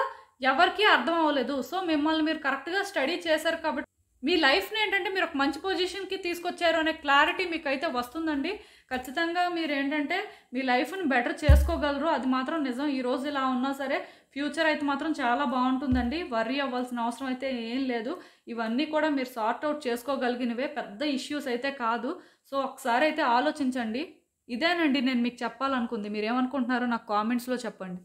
ఎవరికీ అర్థం అవ్వలేదు. సో, మిమ్మల్ని మీరు కరెక్ట్‌గా స్టడీ చేశారు కాబట్టి మీ లైఫ్‌ని ఏంటంటే మీరు ఒక మంచి పొజిషన్‌కి తీసుకొచ్చారు అనే క్లారిటీ మీకైతే వస్తుందండి. ఖచ్చితంగా మీరేంటంటే మీ లైఫ్‌ని బెటర్ చేసుకోగలరు. అది మాత్రం నిజం. ఈరోజు ఇలా ఉన్నా సరే ఫ్యూచర్ అయితే మాత్రం చాలా బావుంటుందండి. వర్రీ అవ్వాల్సిన అవసరం అయితే ఏం లేదు. ఇవన్నీ కూడా మీరు సార్ట్ ఔట్ చేసుకోగలిగినవే. పెద్ద ఇష్యూస్ అయితే కాదు. సో, ఒకసారి అయితే ఆలోచించండి. ఇదేనండి నేను మీకు చెప్పాలనుకుంది. మీరేమనుకుంటున్నారో నాకు కామెంట్స్‌లో చెప్పండి.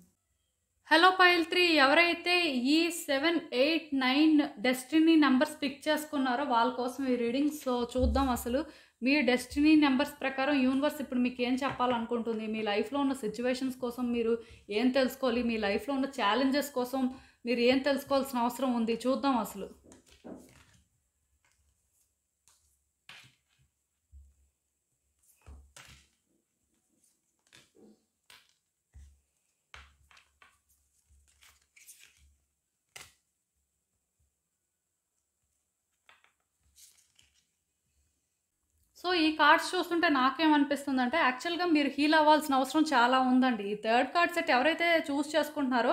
హలో పైల్ 3 ఎవరైతే ఈ 7, 8, 9 డెస్టినీ నంబర్స్ పిక్ చేసుకున్నారో వాళ్ళ కోసం ఈ రీడింగ్. సో, చూద్దాం అసలు మీ డెస్టినీ నంబర్స్ ప్రకారం యూనివర్స్ ఇప్పుడు మీకు ఏం చెప్పాలనుకుంటుంది. మీ లైఫ్‌లో ఉన్న సిచ్యువేషన్స్ కోసం మీరు ఏం తెలుసుకోవాలి, మీ లైఫ్‌లో ఉన్న ఛాలెంజెస్ కోసం మీరు ఏం తెలుసుకోవాల్సిన అవసరం ఉంది. చూద్దాం అసలు. సో, ఈ కార్డ్స్ చూస్తుంటే నాకేమనిపిస్తుందంటే యాక్చువల్‌గా మీరు హీల్ అవ్వాల్సిన అవసరం చాలా ఉందండి. ఈ థర్డ్ కార్డ్ సెట్ ఎవరైతే చూస్ చేసుకుంటున్నారో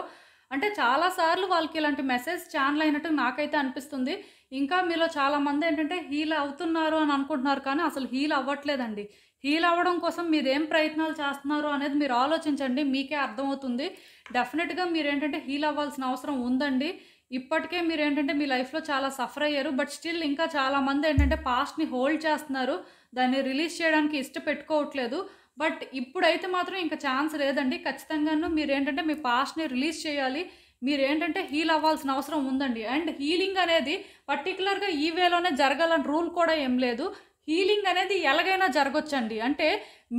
అంటే చాలా సార్లు వాళ్ళకి ఇలాంటి మెసేజ్ ఛానెల్ అయినట్టు నాకైతే అనిపిస్తుంది. ఇంకా మీలో చాలామంది ఏంటంటే హీల్ అవుతున్నారు అని అనుకుంటున్నారు కానీ అసలు హీల్ అవ్వట్లేదండి. హీల్ అవ్వడం కోసం మీరేం ప్రయత్నాలు చేస్తున్నారు అనేది మీరు ఆలోచించండి. మీకే అర్థమవుతుంది. డెఫినిట్‌గా మీరేంటంటే హీల్ అవ్వాల్సిన అవసరం ఉందండి. ఇప్పటికే మీరేంటంటే మీ లైఫ్‌లో చాలా సఫర్ అయ్యారు. బట్ స్టిల్ ఇంకా చాలామంది ఏంటంటే పాస్ట్‌ని హోల్డ్ చేస్తున్నారు. దాన్ని రిలీజ్ చేయడానికి ఇష్టపెట్టుకోవట్లేదు. బట్ ఇప్పుడైతే మాత్రం ఇంక ఛాన్స్ లేదండి. ఖచ్చితంగాను మీరేంటంటే మీ పాస్ట్‌ని రిలీజ్ చేయాలి. మీరేంటంటే హీల్ అవ్వాల్సిన అవసరం ఉందండి. అండ్ హీలింగ్ అనేది పర్టిక్యులర్‌గా ఈ వేలోనే జరగాలని రూల్ కూడా ఏం లేదు. హీలింగ్ అనేది ఎలాగైనా జరగొచ్చండి. అంటే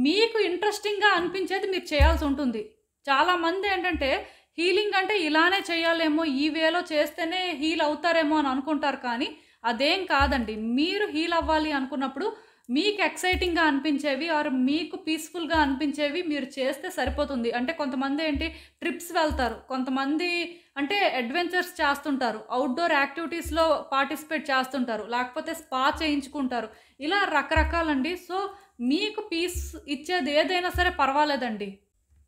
మీకు ఇంట్రెస్టింగ్‌గా అనిపించేది మీరు చేయాల్సి ఉంటుంది. చాలామంది ఏంటంటే హీలింగ్ అంటే ఇలానే చేయాలేమో, ఈ వేలో చేస్తేనే హీల్ అవుతారేమో అని అనుకుంటారు కానీ అదేం కాదండి. మీరు హీల్ అవ్వాలి అనుకున్నప్పుడు మీకు ఎక్సైటింగ్‌గా అనిపించేవి ఆర్ మీకు పీస్‌ఫుల్‌గా అనిపించేవి మీరు చేస్తే సరిపోతుంది. అంటే కొంతమంది ఏంటి ట్రిప్స్ వెళ్తారు. కొంతమంది అంటే అడ్వెంచర్స్ చేస్తుంటారు. అవుట్‌డోర్ యాక్టివిటీస్‌లో పార్టిసిపేట్ చేస్తుంటారు. లేకపోతే స్పా చేయించుకుంటారు. ఇలా రకరకాలండి. సో, మీకు పీస్ ఇచ్చేది ఏదైనా సరే పర్వాలేదండి.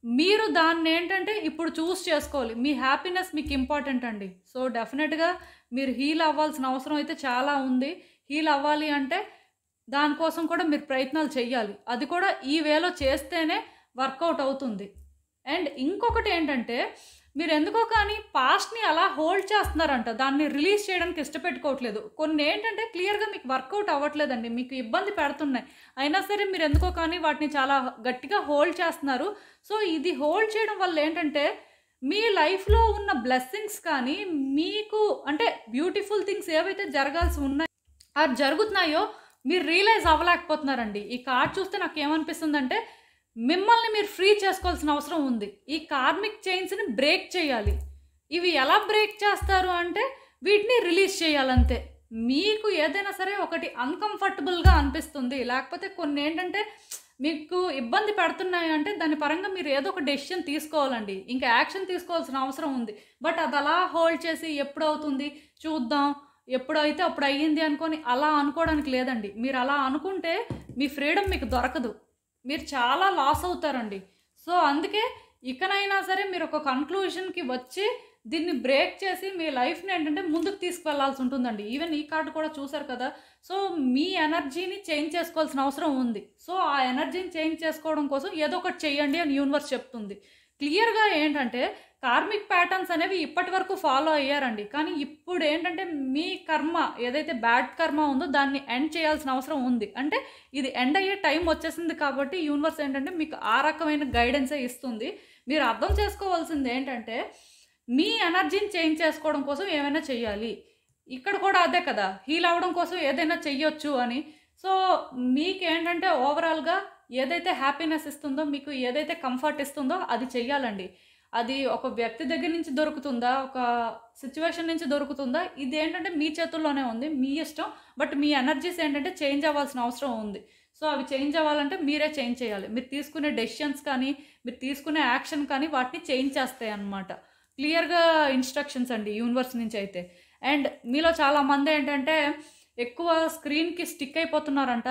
మీరు దాన్నేంటంటే ఇప్పుడు చూస్ చేసుకోవాలి. మీ హ్యాపీనెస్ మీకు ఇంపార్టెంట్ అండి. సో, డెఫినెట్‌గా మీరు హీల్ అవ్వాల్సిన అవసరం అయితే చాలా ఉంది. హీల్ అవ్వాలి అంటే దానికోసం కూడా మీరు ప్రయత్నాలు చెయ్యాలి. అది కూడా ఈ వేలో చేస్తేనే వర్కౌట్ అవుతుంది. అండ్ ఇంకొకటేంటంటే మీరెందుకో కానీ పాస్ట్‌ని అలా హోల్డ్ చేస్తున్నారంట. దాన్ని రిలీజ్ చేయడానికి ఇష్టపెట్టుకోవట్లేదు. కొన్నేంటంటే క్లియర్‌గా మీకు వర్కౌట్ అవ్వట్లేదండి. మీకు ఇబ్బంది పెడుతున్నాయి. అయినా సరే మీరెందుకో కానీ వాటిని చాలా గట్టిగా హోల్డ్ చేస్తున్నారు. సో, ఇది హోల్డ్ చేయడం వల్ల ఏంటంటే మీ లైఫ్‌లో ఉన్న బ్లెస్సింగ్స్ కానీ మీకు అంటే బ్యూటిఫుల్ థింగ్స్ ఏవైతే జరగాల్సి ఉన్నాయి ఆర్ జరుగుతున్నాయో మీరు రియలైజ్ అవ్వలేకపోతున్నారండి. ఈ కార్డ్ చూస్తే నాకేమనిపిస్తుందంటే మిమ్మల్ని మీరు ఫ్రీ చేసుకోవాల్సిన అవసరం ఉంది. ఈ కార్మిక్ చైన్స్‌ని బ్రేక్ చేయాలి. ఇవి ఎలా బ్రేక్ చేస్తారు అంటే వీటిని రిలీజ్ చేయాలంతే. మీకు ఏదైనా సరే ఒకటి అన్‌కంఫర్టబుల్‌గా అనిపిస్తుంది. లేకపోతే కొన్నేంటంటే మీకు ఇబ్బంది పెడుతున్నాయి అంటే దాని పరంగా మీరు ఏదో ఒక డెసిషన్ తీసుకోవాలండి. ఇంకా యాక్షన్ తీసుకోవాల్సిన అవసరం ఉంది. బట్ అది అలా హోల్డ్ చేసి ఎప్పుడవుతుంది చూద్దాం, ఎప్పుడైతే అప్పుడు అయ్యింది అనుకోని అలా అనుకోవడానికి లేదండి. మీరు అలా అనుకుంటే మీ ఫ్రీడమ్ మీకు దొరకదు. మీరు చాలా లాస్ అవుతారండి. సో, అందుకే ఇకనైనా సరే మీరు ఒక కన్క్లూజన్‌కి వచ్చి దీన్ని బ్రేక్ చేసి మీ లైఫ్‌ని ఏంటంటే ముందుకు తీసుకువెళ్ళాల్సి ఉంటుందండి. ఈవెన్ ఈ కార్డ్ కూడా చూసారు కదా! సో, మీ ఎనర్జీని చేంజ్ చేసుకోవాల్సిన అవసరం ఉంది. సో, ఆ ఎనర్జీని చేంజ్ చేసుకోవడం కోసం ఏదో ఒకటి చేయండి అని యూనివర్స్ చెప్తుంది. క్లియర్‌గా ఏంటంటే కార్మిక్ ప్యాటర్న్స్ అనేవి ఇప్పటి వరకు ఫాలో అయ్యారండి. కానీ ఇప్పుడు ఏంటంటే మీ కర్మ ఏదైతే బ్యాడ్ కర్మ ఉందో దాన్ని ఎండ్ చేయాల్సిన అవసరం ఉంది. అంటే ఇది ఎండ్ అయ్యే టైం వచ్చేసింది కాబట్టి యూనివర్స్ ఏంటంటే మీకు ఆ రకమైన గైడెన్సే ఇస్తుంది. మీరు అర్థం చేసుకోవాల్సింది ఏంటంటే మీ ఎనర్జీని చేంజ్ చేసుకోవడం కోసం ఏమైనా చెయ్యాలి. ఇక్కడ కూడా అదే కదా! హీల్ అవ్వడం కోసం ఏదైనా చెయ్యొచ్చు అని. సో, మీకేంటంటే ఓవరాల్‌గా ఏదైతే హ్యాపీనెస్ ఇస్తుందో, మీకు ఏదైతే కంఫర్ట్ ఇస్తుందో అది చెయ్యాలండి. అది ఒక వ్యక్తి దగ్గర నుంచి దొరుకుతుందా? ఒక సిట్యుయేషన్ నుంచి దొరుకుతుందా? ఇదేంటంటే మీ చేతుల్లోనే ఉంది. మీ ఇష్టం. బట్ మీ ఎనర్జీస్ ఏంటంటే చేంజ్ అవ్వాల్సిన అవసరం ఉంది. సో, అవి చేంజ్ అవ్వాలంటే మీరే చేంజ్ చేయాలి. మీరు తీసుకునే డెసిషన్స్ కానీ, మీరు తీసుకునే యాక్షన్ కానీ వాటిని చేంజ్ చేస్తాయన్నమాట. క్లియర్‌గా ఇన్‌స్ట్రక్షన్స్ అండి యూనివర్స్ నుంచి అయితే. అండ్ మీలో చాలామంది ఏంటంటే ఎక్కువ స్క్రీన్‌కి స్టిక్ అయిపోతున్నారంట.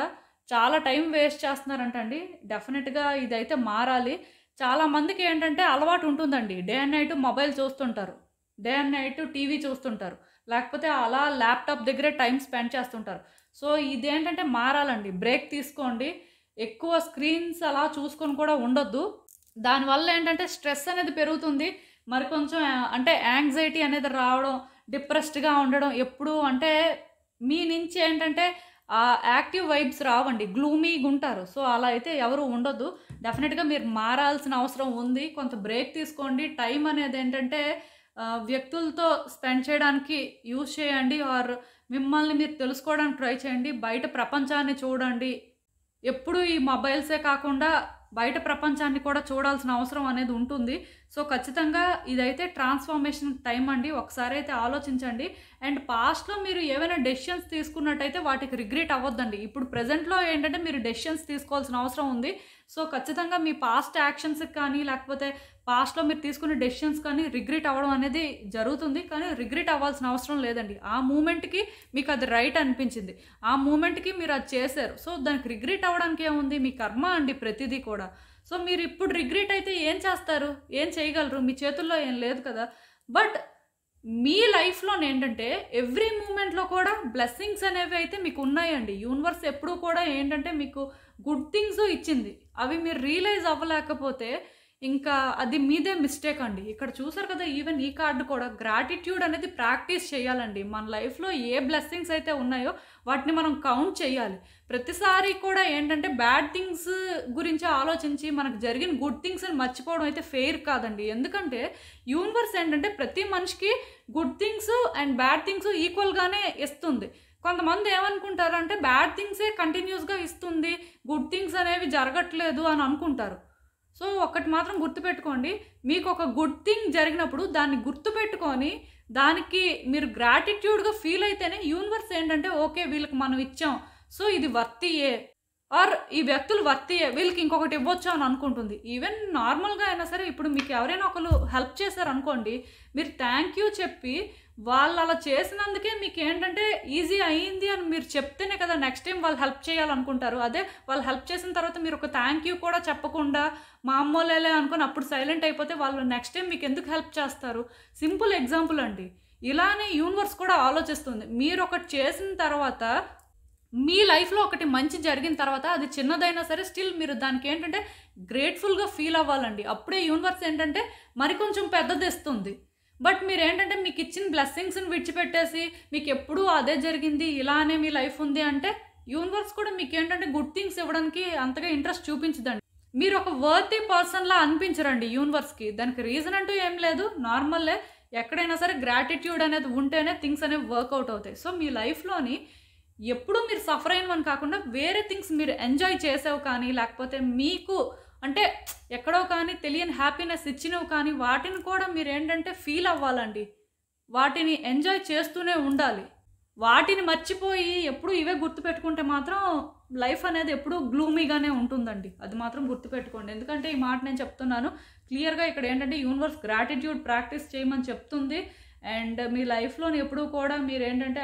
చాలా టైం వేస్ట్ చేస్తున్నారంట అండి. డెఫినెట్‌గా ఇదైతే మారాలి. చాలామందికి ఏంటంటే అలవాటు ఉంటుందండి. డే అండ్ నైట్ మొబైల్ చూస్తుంటారు. డే అండ్ నైట్ టీవీ చూస్తుంటారు. లేకపోతే అలా ల్యాప్‌టాప్ దగ్గరే టైం స్పెండ్ చేస్తుంటారు. సో, ఇదేంటంటే మారాలండి. బ్రేక్ తీసుకోండి. ఎక్కువ స్క్రీన్స్ అలా చూసుకొని కూడా ఉండొద్దు. దానివల్ల ఏంటంటే స్ట్రెస్ అనేది పెరుగుతుంది. మరి కొంచెం అంటే యాంగ్జైటీ అనేది రావడం, డిప్రెస్డ్‌గా ఉండడం ఎప్పుడు అంటే మీ నుంచి ఏంటంటే యాక్టివ్ వైబ్స్ రావండి. గ్లూమీగుంటారు. సో, అలా అయితే ఎవరు ఉండొద్దు. డెఫినెట్‌గా మీరు మారాల్సిన అవసరం ఉంది. కొంత బ్రేక్ తీసుకోండి. టైం అనేది ఏంటంటే వ్యక్తులతో స్పెండ్ చేయడానికి యూజ్ చేయండి. ఆర్ మిమ్మల్ని మీరు తెలుసుకోవడానికి ట్రై చేయండి. బయట ప్రపంచాన్ని చూడండి. ఎప్పుడు ఈ మొబైల్సే కాకుండా బయట ప్రపంచాన్ని కూడా చూడాల్సిన అవసరం అనేది ఉంటుంది. సో, ఖచ్చితంగా ఇదైతే ట్రాన్స్‌ఫర్మేషన్ టైం అండి. ఒకసారి అయితే ఆలోచించండి. అండ్ పాస్ట్‌లో మీరు ఏవైనా డెసిషన్స్ తీసుకున్నట్టయితే వాటికి రిగ్రెట్ అవ్వొద్దండి. ఇప్పుడు ప్రెజెంట్‌లో ఏంటంటే మీరు డెసిషన్స్ తీసుకోవాల్సిన అవసరం ఉంది. సో, ఖచ్చితంగా మీ పాస్ట్ యాక్షన్స్‌కి కానీ, లేకపోతే పాస్ట్‌లో మీరు తీసుకునే డెసిషన్స్ కానీ రిగ్రెట్ అవ్వడం అనేది జరుగుతుంది. కానీ రిగ్రెట్ అవ్వాల్సిన అవసరం లేదండి. ఆ మూమెంట్‌కి మీకు అది రైట్ అనిపించింది. ఆ మూమెంట్‌కి మీరు అది చేశారు. సో, దానికి రిగ్రెట్ అవ్వడానికి ఏముంది? మీ కర్మ అండి ప్రతిదీ కూడా. సో, మీరు ఇప్పుడు రిగ్రెట్ అయితే ఏం చేస్తారు? ఏం చేయగలరు? మీ చేతుల్లో ఏం లేదు కదా! బట్ మీ లైఫ్‌లోనేంటంటే ఎవ్రీ మూమెంట్‌లో కూడా బ్లెస్సింగ్స్ అనేవి అయితే మీకు ఉన్నాయండి. యూనివర్స్ ఎప్పుడూ కూడా ఏంటంటే మీకు గుడ్ థింగ్స్ ఇచ్చింది. అవి మీరు రియలైజ్ అవ్వలేకపోతే ఇంకా అది మీదే మిస్టేక్ అండి. ఇక్కడ చూసారు కదా! ఈవెన్ ఈ కార్డ్ కూడా గ్రాటిట్యూడ్ అనేది ప్రాక్టీస్ చేయాలండి. మన లైఫ్‌లో ఏ బ్లెస్సింగ్స్ అయితే ఉన్నాయో వాటిని మనం కౌంట్ చేయాలి. ప్రతిసారి కూడా ఏంటంటే బ్యాడ్ థింగ్స్ గురించి ఆలోచించి మనకు జరిగిన గుడ్ థింగ్స్‌ని మర్చిపోవడం అయితే ఫెయిర్ కాదండి. ఎందుకంటే యూనివర్స్ ఏంటంటే ప్రతి మనిషికి good things and bad things ఈక్వల్‌గానే ఇస్తుంది. కొంతమంది ఏమనుకుంటారంటే బ్యాడ్ థింగ్సే కంటిన్యూస్‌గా ఇస్తుంది. గుడ్ థింగ్స్ అనేవి జరగట్లేదు అని అనుకుంటారు. సో, ఒక్కటి మాత్రం గుర్తుపెట్టుకోండి. మీకు ఒక గుడ్ థింగ్ జరిగినప్పుడు దాన్ని గుర్తుపెట్టుకొని దానికి మీరు గ్రాటిట్యూడ్‌గా ఫీల్ అయితేనే యూనివర్స్ ఏంటంటే ఓకే వీళ్ళకి మనం ఇచ్చాం. సో, ఇది వర్తియే ఆర్ ఈ వ్యక్తులు వర్తియే వీళ్ళకి ఇంకొకటి ఇవ్వచ్చు అని అనుకుంటుంది. ఈవెన్ నార్మల్‌గా అయినా సరే ఇప్పుడు మీకు ఎవరైనా ఒకళ్ళు హెల్ప్ చేశారనుకోండి, మీరు థ్యాంక్ యూ చెప్పి వాళ్ళు అలా చేసినందుకే మీకేంటంటే ఈజీ అయింది అని మీరు చెప్తేనే కదా నెక్స్ట్ టైం వాళ్ళు హెల్ప్ చేయాలనుకుంటారు. అదే వాళ్ళు హెల్ప్ చేసిన తర్వాత మీరు ఒక థ్యాంక్ యూ కూడా చెప్పకుండా మామూలేలే అనుకుని అప్పుడు సైలెంట్ అయిపోతే వాళ్ళు నెక్స్ట్ టైం మీకు ఎందుకు హెల్ప్ చేస్తారు? సింపుల్ ఎగ్జాంపుల్ అండి. ఇలానే యూనివర్స్ కూడా ఆలోచిస్తుంది. మీరు ఒకటి చేసిన తర్వాత మీ లైఫ్‌లో ఒకటి మంచి జరిగిన తర్వాత అది చిన్నదైనా సరే స్టిల్ మీరు దానికి ఏంటంటే గ్రేట్‌ఫుల్‌గా ఫీల్ అవ్వాలండి. అప్పుడే యూనివర్స్ ఏంటంటే మరికొంచెం పెద్దదిస్తుంది. బట్ మీరేంటంటే మీకు ఇచ్చిన బ్లెస్సింగ్స్‌ని విడిచిపెట్టేసి మీకు ఎప్పుడూ అదే జరిగింది ఇలానే మీ లైఫ్ ఉంది అంటే యూనివర్స్ కూడా మీకేంటంటే గుడ్ థింగ్స్ ఇవ్వడానికి అంతగా ఇంట్రెస్ట్ చూపించదండి. మీరు ఒక వర్తీ పర్సన్‌లా అనిపించరండి యూనివర్స్‌కి. దానికి రీజన్ అంటూ ఏం లేదు. నార్మలే. ఎక్కడైనా సరే గ్రాటిట్యూడ్ అనేది ఉంటేనే థింగ్స్ అనేవి వర్కౌట్ అవుతాయి. సో, మీ లైఫ్‌లోని ఎప్పుడూ మీరు సఫర్ అయినవని కాకుండా వేరే థింగ్స్ మీరు ఎంజాయ్ చేసేవి కానీ లేకపోతే మీకు అంటే ఎక్కడో కానీ తెలియని హ్యాపీనెస్ ఇచ్చినవి కానీ వాటిని కూడా మీరు ఏంటంటే ఫీల్ అవ్వాలండి. వాటిని ఎంజాయ్ చేస్తూనే ఉండాలి. వాటిని మర్చిపోయి ఎప్పుడు ఇవే గుర్తుపెట్టుకుంటే మాత్రం లైఫ్ అనేది ఎప్పుడూ గ్లూమీగానే ఉంటుందండి. అది మాత్రం గుర్తుపెట్టుకోండి. ఎందుకంటే ఈ మాట నేను చెప్తున్నాను క్లియర్‌గా ఇక్కడ ఏంటంటే యూనివర్స్ గ్రాటిట్యూడ్ ప్రాక్టీస్ చేయమని చెప్తుంది. అండ్ మీ లైఫ్‌లోని ఎప్పుడూ కూడా మీరేంటంటే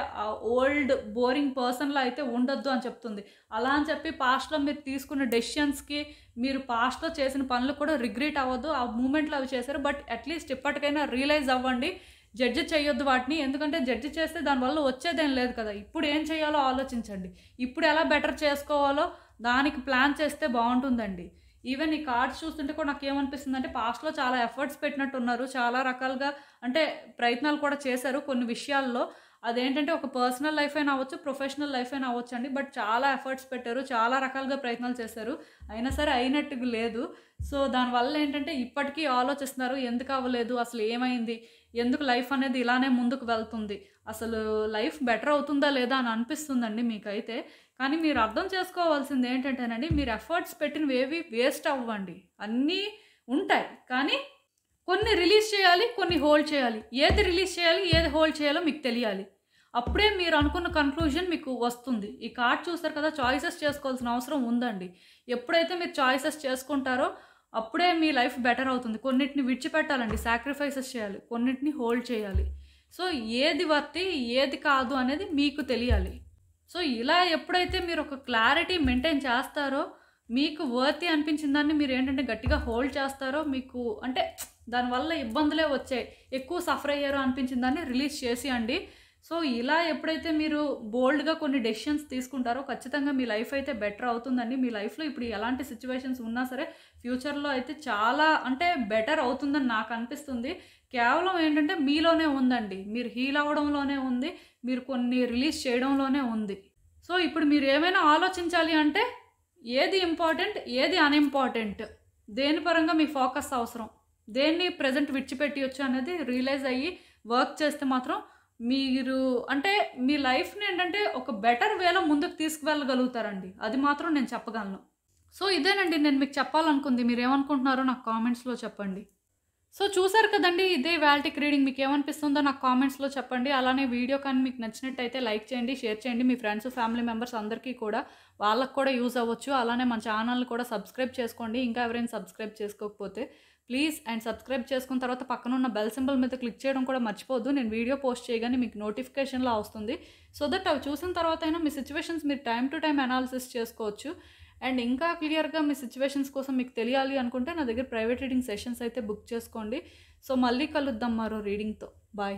ఓల్డ్ బోరింగ్ పర్సన్‌లా అయితే ఉండొద్దు అని చెప్తుంది. అలా అని చెప్పి పాస్ట్‌లో మీరు తీసుకున్న డెసిషన్స్‌కి మీరు పాస్ట్‌లో చేసిన పనులు కూడా రిగ్రెట్ అవ్వద్దు. ఆ మూమెంట్‌లో అవి చేశారు. బట్ అట్‌లీస్ట్ ఇప్పటికైనా రియలైజ్ అవ్వండి. జడ్జ్ చేయొద్దు వాటిని. ఎందుకంటే జడ్జ్ చేస్తే దానివల్ల వచ్చేదేం లేదు కదా! ఇప్పుడు ఏం చేయాలో ఆలోచించండి. ఇప్పుడు ఎలా బెటర్ చేసుకోవాలో దానికి ప్లాన్ చేస్తే బావుంటుందండి. ఈవెన్ ఈ కార్డ్స్ చూస్తుంటే కూడా నాకేమనిపిస్తుందంటే పాస్ట్‌లో చాలా ఎఫర్ట్స్ పెట్టినట్టున్నారు. చాలా రకాలుగా అంటే ప్రయత్నాలు కూడా చేశారు కొన్ని విషయాల్లో. అదేంటంటే ఒక పర్సనల్ లైఫ్ అయినా అవ్వచ్చు, ప్రొఫెషనల్ లైఫ్ అయినా అవ్వచ్చండి. బట్ చాలా ఎఫర్ట్స్ పెట్టారు. చాలా రకాలుగా ప్రయత్నాలు చేశారు. అయినా సరే అయినట్టుగా లేదు. సో, దానివల్ల ఏంటంటే ఇప్పటికీ ఆలోచిస్తున్నారు. ఎందుకు అవ్వలేదు? అసలు ఏమైంది? ఎందుకు లైఫ్ అనేది ఇలానే ముందుకు వెళ్తుంది? అసలు లైఫ్ బెటర్ అవుతుందా లేదా అని అనిపిస్తుందండి మీకైతే. కానీ మీరు అర్థం చేసుకోవాల్సింది ఏంటంటేనండి, మీరు ఎఫర్ట్స్ పెట్టినవేవి వేస్ట్ అవ్వండి. అన్నీ ఉంటాయి. కానీ కొన్ని రిలీజ్ చేయాలి, కొన్ని హోల్డ్ చేయాలి. ఏది రిలీజ్ చేయాలి, ఏది హోల్డ్ చేయాలో మీకు తెలియాలి. అప్పుడే మీరు అనుకున్న కన్క్లూజన్ మీకు వస్తుంది. ఈ కార్డ్ చూసారు కదా! చాయిసెస్ చేసుకోవాల్సిన అవసరం ఉందండి. ఎప్పుడైతే మీరు చాయిసెస్ చేసుకుంటారో అప్పుడే మీ లైఫ్ బెటర్ అవుతుంది. కొన్నిటిని విడిచిపెట్టాలండి. సాక్రిఫైసెస్ చేయాలి. కొన్నిటిని హోల్డ్ చేయాలి. సో, ఏది వర్తి, ఏది కాదు అనేది మీకు తెలియాలి. సో, ఇలా ఎప్పుడైతే మీరు ఒక క్లారిటీ మెయింటైన్ చేస్తారో, మీకు వర్తి అనిపించిన దాన్ని మీరేంటంటే గట్టిగా హోల్డ్ చేస్తారో, మీకు అంటే దానివల్ల ఇబ్బందులే వచ్చాయి, ఎక్కువ సఫర్ అయ్యారు అనిపించిన దాన్ని రిలీజ్ చేసేయండి. సో, ఇలా ఎప్పుడైతే మీరు బోల్డ్‌గా కొన్ని డెసిషన్స్ తీసుకుంటారో ఖచ్చితంగా మీ లైఫ్ అయితే బెటర్ అవుతుందండి. మీ లైఫ్‌లో ఇప్పుడు ఎలాంటి సిట్యుయేషన్స్ ఉన్నా సరే ఫ్యూచర్‌లో అయితే చాలా అంటే బెటర్ అవుతుందని నాకు అనిపిస్తుంది. కేవలం ఏంటంటే మీలోనే ఉందండి. మీరు హీల్ అవ్వడంలోనే ఉంది. మీరు కొన్ని రిలీజ్ చేయడంలోనే ఉంది. సో, ఇప్పుడు మీరు ఏమైనా ఆలోచించాలి అంటే ఏది ఇంపార్టెంట్, ఏది అన్‌ఇంపార్టెంట్, దేని పరంగా మీ ఫోకస్ అవసరం, దేన్ని ప్రెజెంట్ విడిచిపెట్టొచ్చు అనేది రియలైజ్ అయ్యి వర్క్ చేస్తే మాత్రం మీరు అంటే మీ లైఫ్‌ని ఏంటంటే ఒక బెటర్ వేలో ముందుకు తీసుకువెళ్ళగలుగుతారండి. అది మాత్రం నేను చెప్పగలను. సో, ఇదేనండి నేను మీకు చెప్పాలనుకుంది. మీరేమనుకుంటున్నారో నాకు కామెంట్స్‌లో చెప్పండి. సో, చూసారు కదండీ! ఇదే ఇవాల్టికి రీడింగ్. మీకేమనిపిస్తుందో నాకు కామెంట్స్‌లో చెప్పండి. అలానే వీడియో కానీ మీకు నచ్చినట్టయితే లైక్ చేయండి, షేర్ చేయండి. మీ ఫ్రెండ్స్, ఫ్యామిలీ మెంబర్స్ అందరికీ కూడా వాళ్ళకి కూడా యూజ్ అవ్వచ్చు. అలానే మన ఛానల్‌ని కూడా సబ్స్క్రైబ్ చేసుకోండి. ఇంకా ఎవరైనా సబ్స్క్రైబ్ చేసుకోకపోతే ప్లీజ్ అండ్ సబ్స్క్రైబ్ చేసుకున్న తర్వాత పక్కనున్న బెల్ సింబల్ మీద క్లిక్ చేయడం కూడా మర్చిపోవద్దు. నేను వీడియో పోస్ట్ చేయగానే మీకు నోటిఫికేషన్‌లా వస్తుంది. సో దట్ అవి చూసిన తర్వాత అయినా మీ సిట్యుయేషన్స్ మీరు టైమ్ టు టైమ్ అనాలిసిస్ చేసుకోవచ్చు. అండ్ ఇంకా క్లియర్‌గా మీ సిట్యుయేషన్స్ కోసం మీకు తెలియాలి అనుకుంటే నా దగ్గర ప్రైవేట్ రీడింగ్ సెషన్స్ అయితే బుక్ చేసుకోండి. సో మళ్ళీ కలుద్దాం మరో రీడింగ్‌తో. బాయ్.